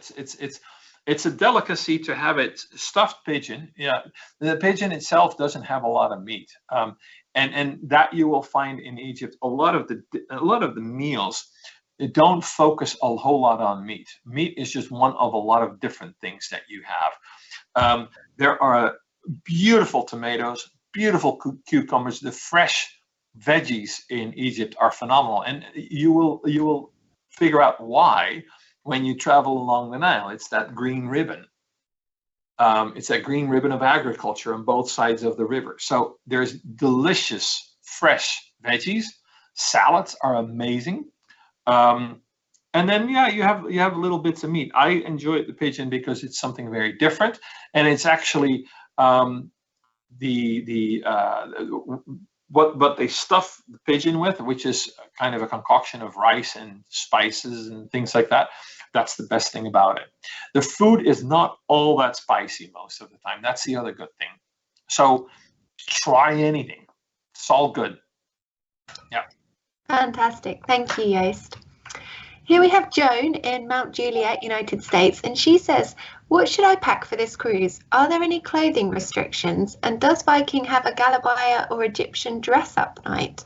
it's a delicacy to have it stuffed pigeon. Yeah, the pigeon itself doesn't have a lot of meat, and that you will find in Egypt. A lot of the meals don't focus a whole lot on meat. Meat is just one of a lot of different things that you have. There are beautiful tomatoes, beautiful cucumbers. The fresh veggies in Egypt are phenomenal, and you will figure out why when you travel along the Nile. It's that green ribbon. It's that green ribbon of agriculture on both sides of the river. So there's delicious fresh veggies. Salads are amazing. And then, yeah, you have little bits of meat. I enjoy the pigeon because it's something very different, and it's actually what they stuff the pigeon with, which is kind of a concoction of rice and spices and things like that. That's the best thing about it. The food is not all that spicy most of the time. That's the other good thing. So try anything. It's all good. Yeah. Fantastic. Thank you, Joost. Here we have Joan in Mount Juliet, United States, and she says, what should I pack for this cruise? Are there any clothing restrictions? And does Viking have a Galabaya or Egyptian dress-up night?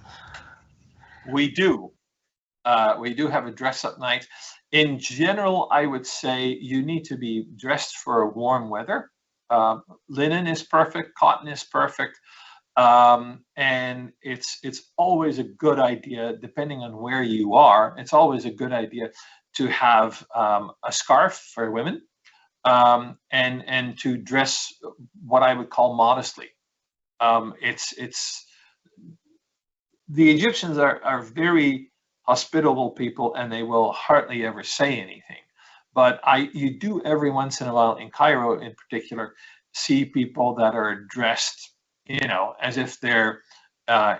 We do. We do have a dress-up night. In general, I would say you need to be dressed for warm weather. Linen is perfect, cotton is perfect. And it's always a good idea, depending on where you are, it's always a good idea to have a scarf for women, and to dress what I would call modestly. The Egyptians are very hospitable people, and they will hardly ever say anything. But you do every once in a while, in Cairo in particular, see people that are dressed, as if they're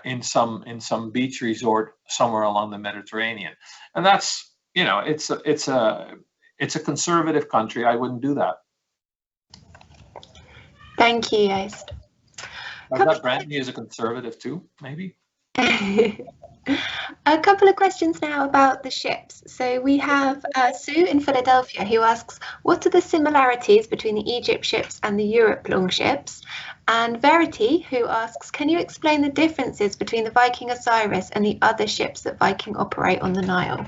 in some beach resort somewhere along the Mediterranean, and that's, it's a conservative country. I wouldn't do that. Thank you, Joost. That Brandy is a conservative too, maybe. A couple of questions now about the ships. So we have Sue in Philadelphia who asks, what are the similarities between the Egypt ships and the Europe longships? And Verity who asks, can you explain the differences between the Viking Osiris and the other ships that Viking operate on the Nile?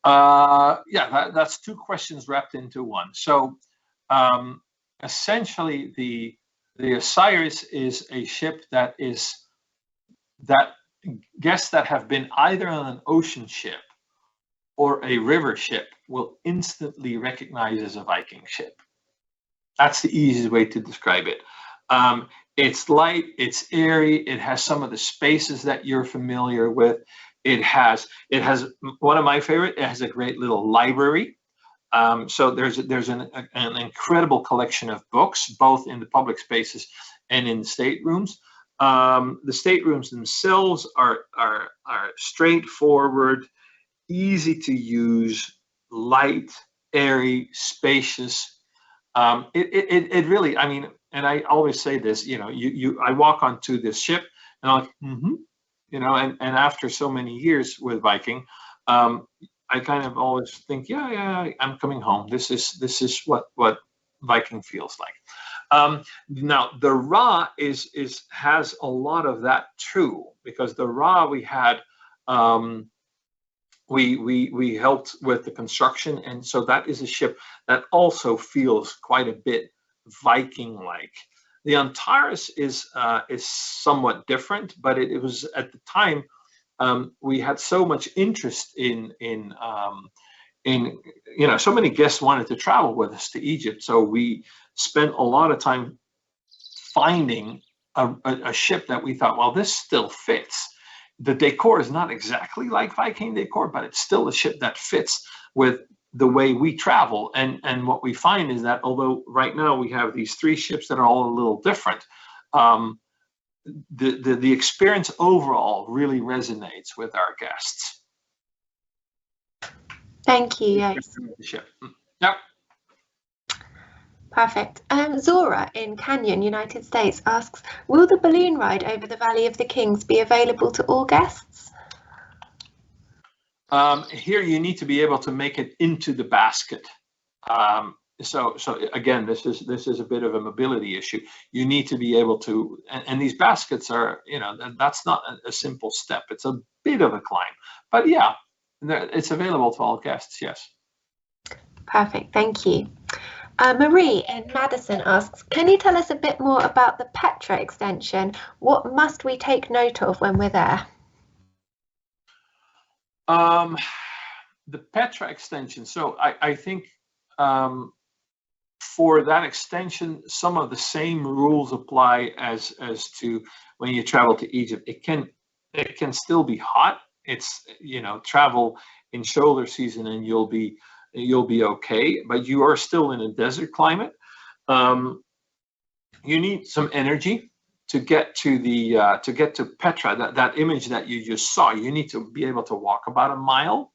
Yeah, that's two questions wrapped into one. So essentially the Osiris is a ship that guests that have been either on an ocean ship or a river ship will instantly recognize as a Viking ship. That's the easiest way to describe it. It's light, it's airy, it has some of the spaces that you're familiar with. It has one of my favorite, it has a great little library. So there's an incredible collection of books, both in the public spaces and in the staterooms. The staterooms themselves are straightforward, easy to use, light, airy, spacious. It really, I mean, and I always say this, you know, I walk onto this ship and I'm like, you know, and after so many years with Viking, I kind of always think, yeah, I'm coming home. This is what Viking feels like. Now the Ra has a lot of that too, because the Ra we had, we helped with the construction, and so that is a ship that also feels quite a bit Viking-like. The Antares is somewhat different, but it was at the time we had so much interest in you know, so many guests wanted to travel with us to Egypt, so we spent a lot of time finding a ship that we thought, well, this still fits. The decor is not exactly like Viking decor, but it's still a ship that fits with the way we travel. And what we find is that although right now we have these 3 ships that are all a little different, the experience overall really resonates with our guests. Thank you. Yes. Yep. Perfect. Zora in Canyon, United States asks, will the balloon ride over the Valley of the Kings be available to all guests? Here you need to be able to make it into the basket. So again, this is a bit of a mobility issue. You need to be able to, and these baskets are, you know, that's not a simple step. It's a bit of a climb, but yeah, it's available to all guests. Yes. Perfect. Thank you. Marie in Madison asks, can you tell us a bit more about the Petra extension? What must we take note of when we're there? The Petra extension. So I think for that extension, some of the same rules apply as to when you travel to Egypt. It can still be hot. It's, you know, travel in shoulder season and you'll be okay, but you are still in a desert climate. You need some energy to get to Petra. That image that you just saw, you need to be able to walk about a mile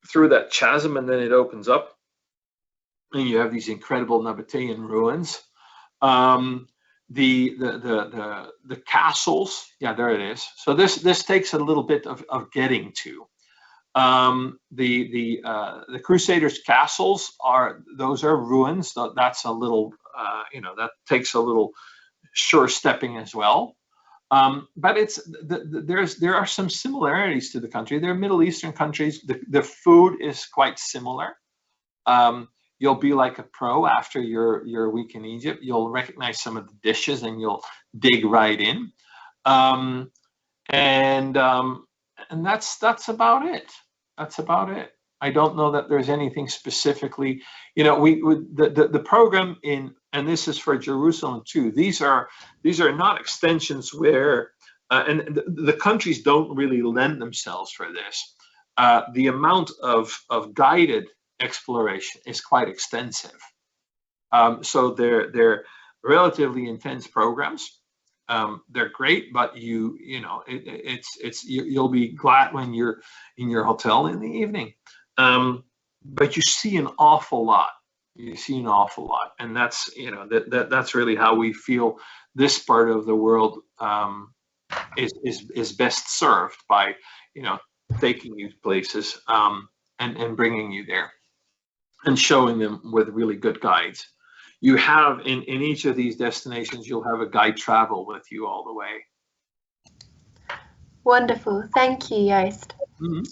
through that chasm, and then it opens up, and you have these incredible Nabatean ruins. The castles, yeah, there it is. So this takes a little bit of getting to. The Crusaders' castles are ruins. That's a little, you know, that takes a little sure stepping as well. But there are some similarities to the country. They're Middle Eastern countries. The food is quite similar. You'll be like a pro after your week in Egypt. You'll recognize some of the dishes and you'll dig right in. And that's about it. That's about it. I don't know that there's anything specifically, you know, the program and this is for Jerusalem too. These are not extensions where, and the countries don't really lend themselves for this. The amount of guided exploration is quite extensive. So they're relatively intense programs. They're great, but you'll be glad when you're in your hotel in the evening. But you see an awful lot. And that's, you know, that's really how we feel this part of the world is best served by, you know, taking you places and bringing you there and showing them with really good guides. You have in each of these destinations, you'll have a guide travel with you all the way. Wonderful. Thank you, Joost. Mm-hmm.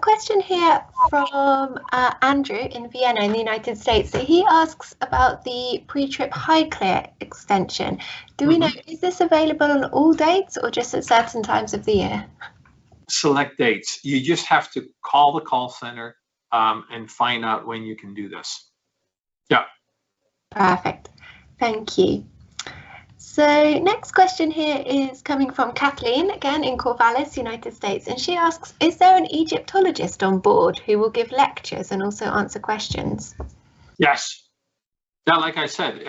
Question here from Andrew in Vienna in the United States. So he asks about the pre-trip high clear extension. Do we know, is this available on all dates or just at certain times of the year? Select dates. You just have to call the call center and find out when you can do this. Yeah. Perfect. Thank you. So next question here is coming from Kathleen, again in Corvallis, United States, and she asks, is there an Egyptologist on board who will give lectures and also answer questions? Yes. Yeah, like I said,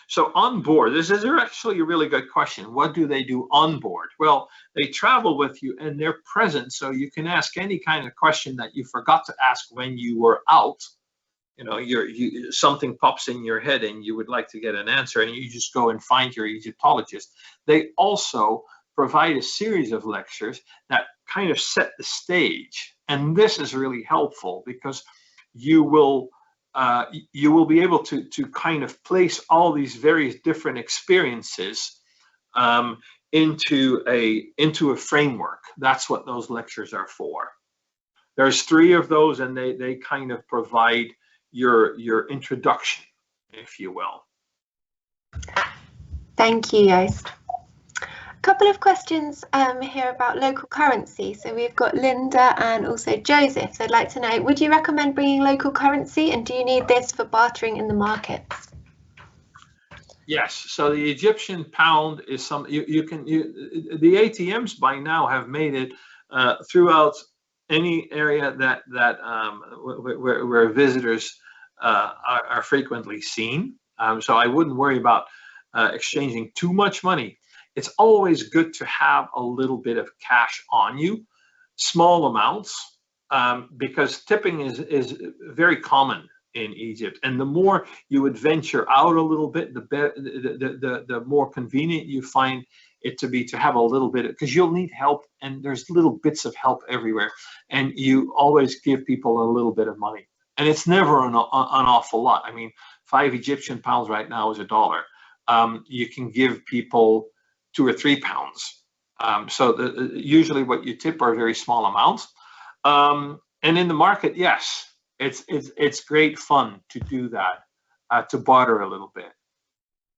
so on board, this is actually a really good question. What do they do on board? Well, they travel with you and they're present, so you can ask any kind of question that you forgot to ask when you were out. You know, something pops in your head and you would like to get an answer, and you just go and find your Egyptologist. They also provide a series of lectures that kind of set the stage, and this is really helpful because you will be able to kind of place all these various different experiences into a framework. That's what those lectures are for. There's 3 of those, and they kind of provide your introduction, if you will. Thank you, Joost. A couple of questions here about local currency. So we've got Linda and also Joseph. They'd like to know, would you recommend bringing local currency, and do you need this for bartering in the markets? Yes. So the Egyptian pound is the ATMs by now have made it throughout any area where visitors are frequently seen. So I wouldn't worry about exchanging too much money. It's always good to have a little bit of cash on you, small amounts, because tipping is very common in Egypt. And the more you would venture out a little bit, the more convenient you find it to be to have a little bit, because you'll need help, and there's little bits of help everywhere, and you always give people a little bit of money, and it's never an awful lot. I mean, 5 Egyptian pounds right now is $1. You can give people 2 or 3 pounds. So usually what you tip are very small amounts. And in the market, yes, it's great fun to do that, to barter a little bit.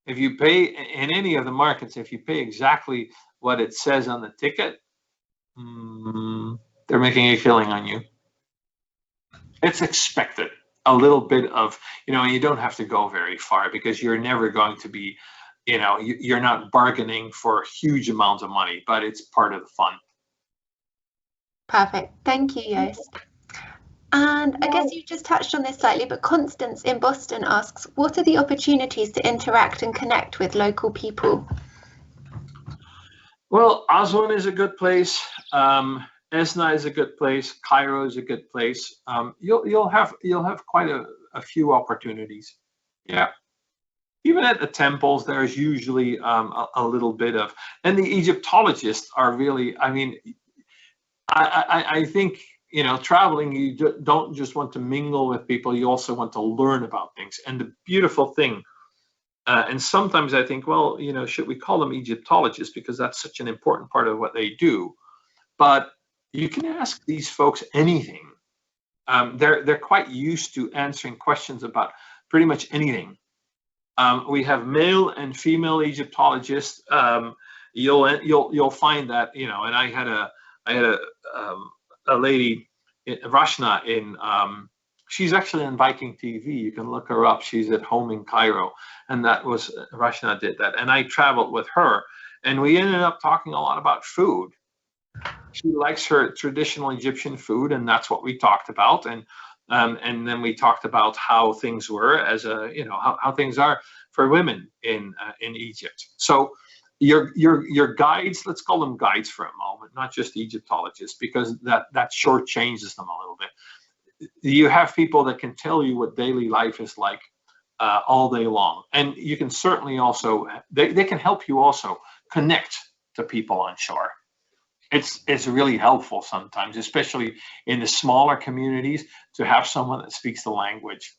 If you pay in any of the markets, if you pay exactly what it says on the ticket, they're making a killing on you. It's expected. A little bit of, and you don't have to go very far, because you're never going to be, you're not bargaining for huge amounts of money, but it's part of the fun. Perfect. Thank you, Joost. And I guess you just touched on this slightly, but Constance in Boston asks, what are the opportunities to interact and connect with local people? Well, Aswan is a good place. Esna is a good place. Cairo is a good place. You'll have quite a few opportunities. Yeah. Even at the temples, there's usually a little bit of, and the Egyptologists are really, I mean, I think, traveling, you don't just want to mingle with people, you also want to learn about things. And the beautiful thing, and sometimes I think, well, should we call them Egyptologists, because that's such an important part of what they do. But you can ask these folks anything. They're quite used to answering questions about pretty much anything. We have male and female Egyptologists. You'll find that, and I had a lady, Rashna, she's actually in Viking.TV. You can look her up. She's at home in Cairo, and Rashna did that. And I traveled with her, and we ended up talking a lot about food. She likes her traditional Egyptian food, and that's what we talked about. And then we talked about how things were how things are for women in Egypt. So your guides, let's call them guides for a moment, not just Egyptologists, because that short changes them a little bit. You have people that can tell you what daily life is like all day long, and you can certainly also they can help you also connect to people on shore. It's really helpful sometimes, especially in the smaller communities, to have someone that speaks the language.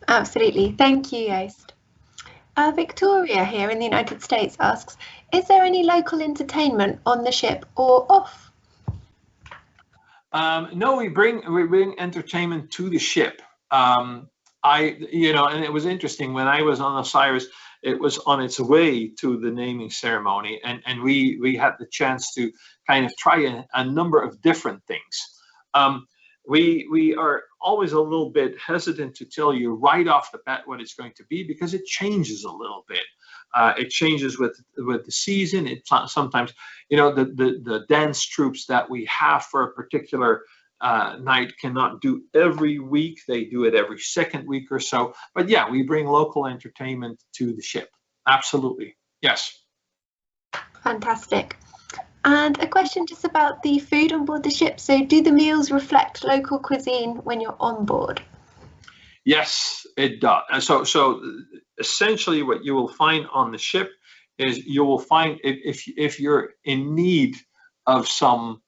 Absolutely. Thank you, Joost. Victoria here in the United States asks, is there any local entertainment on the ship or off? No, we bring entertainment to the ship. And it was interesting when I was on Osiris. It was on its way to the naming ceremony, and we had the chance to kind of try a number of different things. We are always a little bit hesitant to tell you right off the bat what it's going to be, because it changes a little bit. It changes with the season. It sometimes, the dance troops that we have for a particular night cannot do every week. They do it every second week or so. But yeah, we bring local entertainment to the ship. Absolutely, yes. Fantastic. And a question just about the food on board the ship. So do the meals reflect local cuisine when you're on board? Yes, it does. And so essentially what you will find on the ship is you will find if you're in need of some,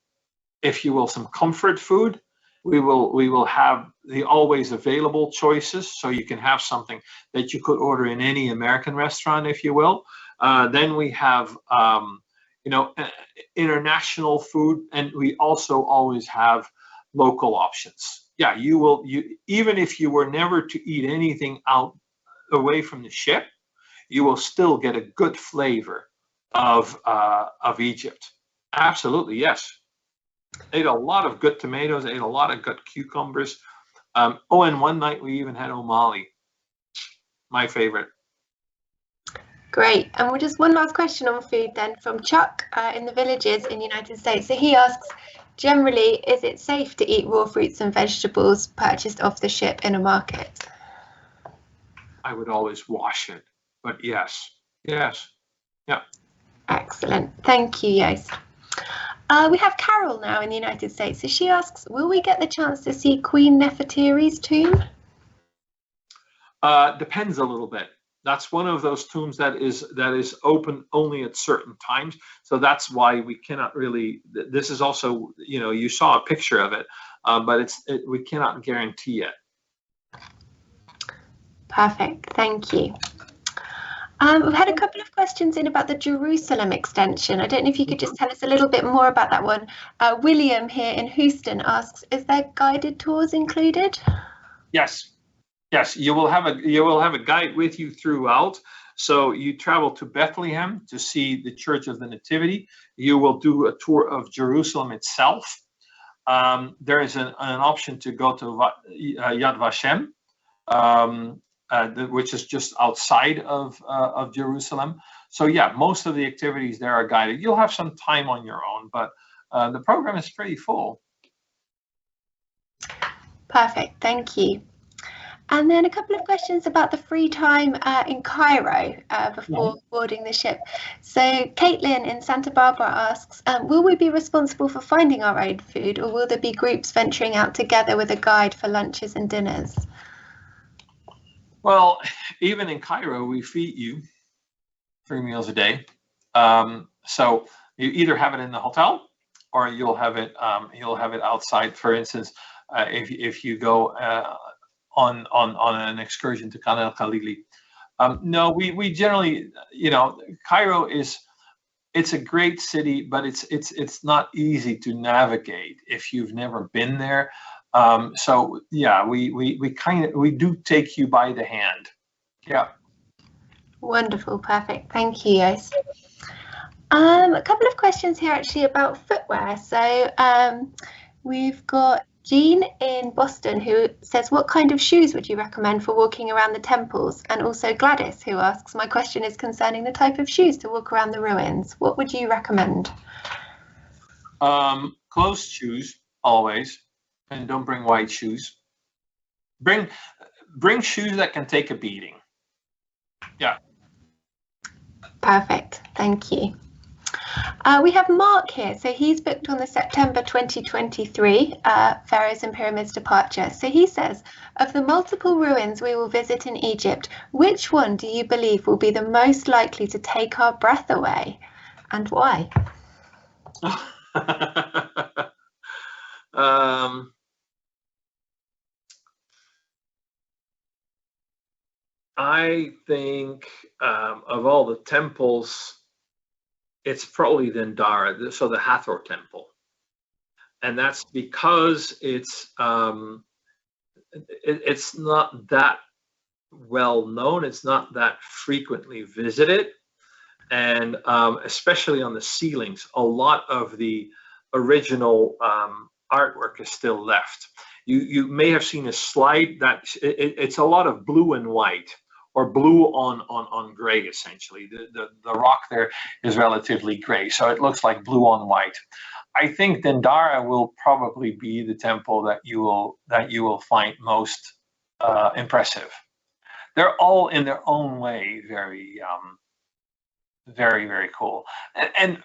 if you will, some comfort food, we will have the always available choices. So you can have something that you could order in any American restaurant, if you will. Then we have international food, and we also always have local options. Yeah, you even if you were never to eat anything out away from the ship, you will still get a good flavor of Egypt. Absolutely, yes. Ate a lot of good tomatoes, ate a lot of good cucumbers. And one night we even had omali, my favorite. Great. And we'll just one last question on food then from Chuck in the Villages in the United States. So he asks, generally, is it safe to eat raw fruits and vegetables purchased off the ship in a market? I would always wash it, but yes. Yeah. Excellent. Thank you, Joost. We have Carol now in the United States. So she asks, will we get the chance to see Queen Nefertiti's tomb? Depends a little bit. That's one of those tombs that is open only at certain times. So that's why we cannot really. This is also, you saw a picture of it, but we cannot guarantee it. Perfect. Thank you. We've had a couple of questions in about the Jerusalem extension. I don't know if you could just tell us a little bit more about that one. William here in Houston asks, is there guided tours included? Yes, you will have a guide with you throughout. So you travel to Bethlehem to see the Church of the Nativity. You will do a tour of Jerusalem itself. There is an option to go to Yad Vashem, which is just outside of Jerusalem. So yeah, most of the activities there are guided. You'll have some time on your own, but the program is pretty full. Perfect, thank you. And then a couple of questions about the free time in Cairo before boarding the ship. So Caitlin in Santa Barbara asks, will we be responsible for finding our own food, or will there be groups venturing out together with a guide for lunches and dinners? Well, even in Cairo, we feed you 3 meals a day. So you either have it in the hotel, or you'll have it outside. For instance, if you go on an excursion to Khan el-Khalili. No, we generally, Cairo it's a great city, but it's not easy to navigate if you've never been there. So yeah, we do take you by the hand. Yeah. Wonderful, perfect. Thank you, Joost. A couple of questions here actually about footwear. So we've got Jean in Boston who says, what kind of shoes would you recommend for walking around the temples? And also Gladys who asks, my question is concerning the type of shoes to walk around the ruins. What would you recommend? Closed shoes always, and don't bring white shoes. Bring shoes that can take a beating. Yeah. Perfect, thank you. We have Mark here, so he's booked on the September 2023 Pharaohs and Pyramids departure. So he says, of the multiple ruins we will visit in Egypt, which one do you believe will be the most likely to take our breath away, and why? I think of all the temples, it's probably Dendara, so the Hathor temple, and that's because it's not that well known. It's not that frequently visited, and especially on the ceilings, a lot of the original artwork is still left. You may have seen a slide that it's a lot of blue and white, or blue on gray, essentially. The rock there is relatively gray, so it looks like blue on white. I think Dendara will probably be the temple that you will find most impressive. They're all in their own way very very cool. And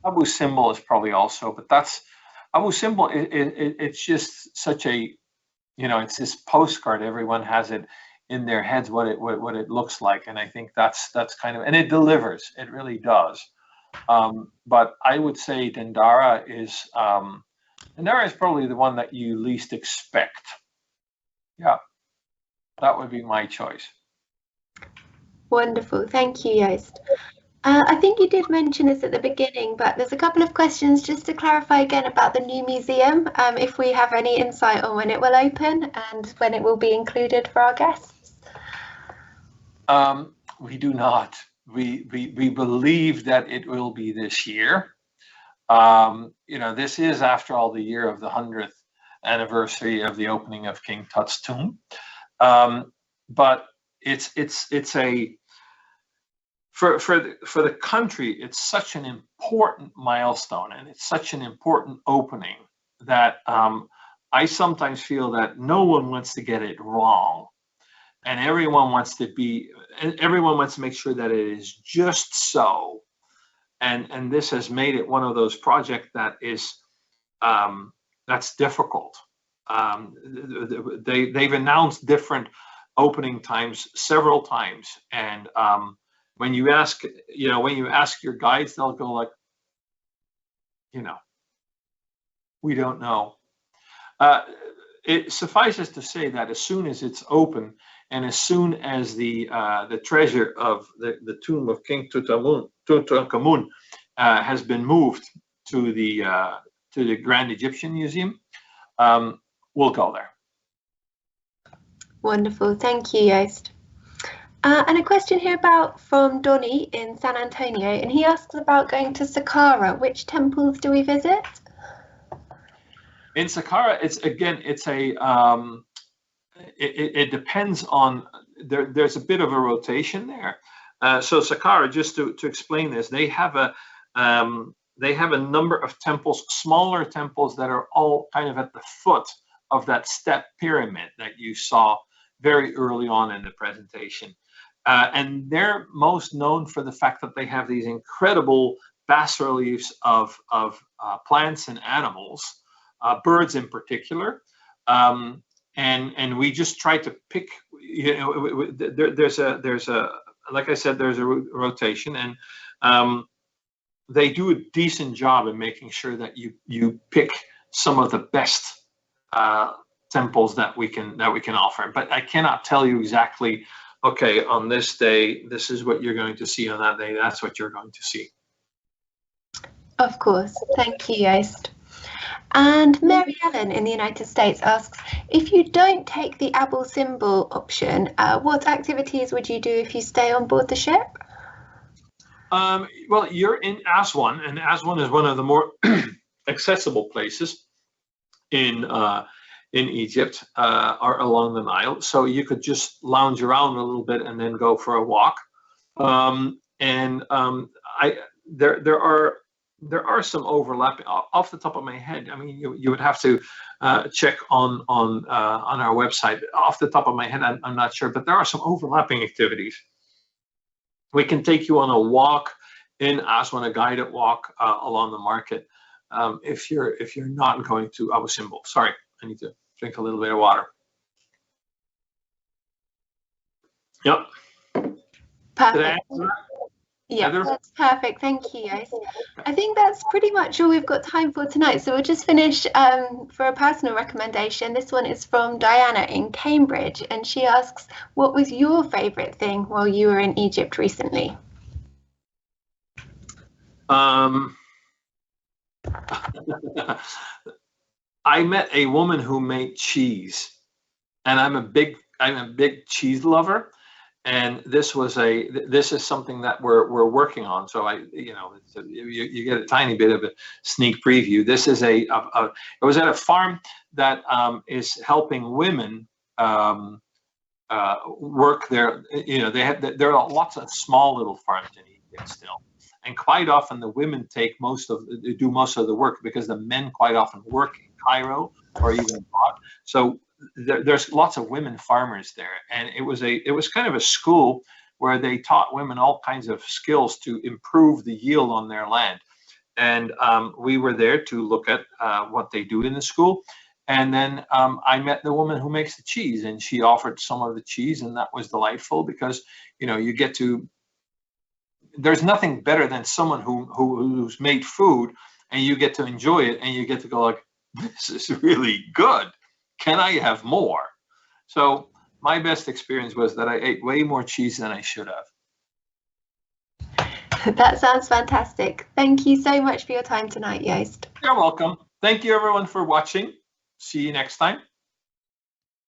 Abu Simbel is probably also, but that's Abu Simbel. It's just such a, it's this postcard. Everyone has it in their heads what it looks like, and I think that's kind of, and it delivers. It really does. But I would say Dendara is probably the one that you least expect. Yeah, that would be my choice. Wonderful, thank you, Joost. I think you did mention this at the beginning, but there's a couple of questions just to clarify again about the new museum, if we have any insight on when it will open and when it will be included for our guests. We do not. We believe that it will be this year. This is, after all, the year of the 100th anniversary of the opening of King Tut's tomb. But it's a, for the country, it's such an important milestone, and it's such an important opening that I sometimes feel that no one wants to get it wrong, and everyone wants to make sure that it is just so. And this has made it one of those projects that is that's difficult. They've announced different opening times several times, and when you ask your guides, they'll go like, we don't know. It suffices to say that as soon as it's open, and as soon as the treasure of the tomb of King Tutankhamun has been moved to the Grand Egyptian Museum, we'll go there. Wonderful, thank you, Joost. And a question here from Donny in San Antonio, and he asks about going to Saqqara. Which temples do we visit? In Saqqara, it depends on, there's a bit of a rotation there. So Saqqara, just to explain this, they have a number of temples, smaller temples that are all kind of at the foot of that step pyramid that you saw very early on in the presentation. And they're most known for the fact that they have these incredible bas reliefs of plants and animals, birds in particular. And we just try to pick, there's a like I said, there's a rotation, and they do a decent job in making sure that you pick some of the best temples that we can offer. But I cannot tell you exactly, okay, on this day, this is what you're going to see, on that day, that's what you're going to see. Of course, thank you, Joost. And Mary Ellen in the United States asks, if you don't take the Abu Simbel option, what activities would you do if you stay on board the ship? Well, you're in Aswan, and Aswan is one of the more accessible places in Egypt, or along the Nile. So you could just lounge around a little bit and then go for a walk. There are some overlapping off the top of my head. I mean, you would have to check on our website. Off the top of my head, I'm not sure, but there are some overlapping activities. We can take you on a walk in Aswan, a guided walk along the market. If you're not going to Abu Simbel. Sorry, I need to drink a little bit of water. Yep. Perfect. Yeah, Heather? that's perfect. Thank you, guys. I think that's pretty much all we've got time for tonight. So we'll just finish for a personal recommendation. This one is from Diana in Cambridge, and she asks, what was your favourite thing while you were in Egypt recently? I met a woman who made cheese, and I'm a big cheese lover. And this is something that we're working on. So you get a tiny bit of a sneak preview. This is it was at a farm that is helping women work there. There are lots of small little farms in Egypt still, and quite often the women do most of the work because the men quite often work in Cairo or even abroad. So there's lots of women farmers there, and it was kind of a school where they taught women all kinds of skills to improve the yield on their land. And we were there to look at what they do in the school. And then I met the woman who makes the cheese, and she offered some of the cheese, and that was delightful because you get to. There's nothing better than someone who's made food, and you get to enjoy it, and you get to go like, this is really good. Can I have more? So my best experience was that I ate way more cheese than I should have. That sounds fantastic. Thank you so much for your time tonight, Joost. You're welcome. Thank you everyone for watching. See you next time.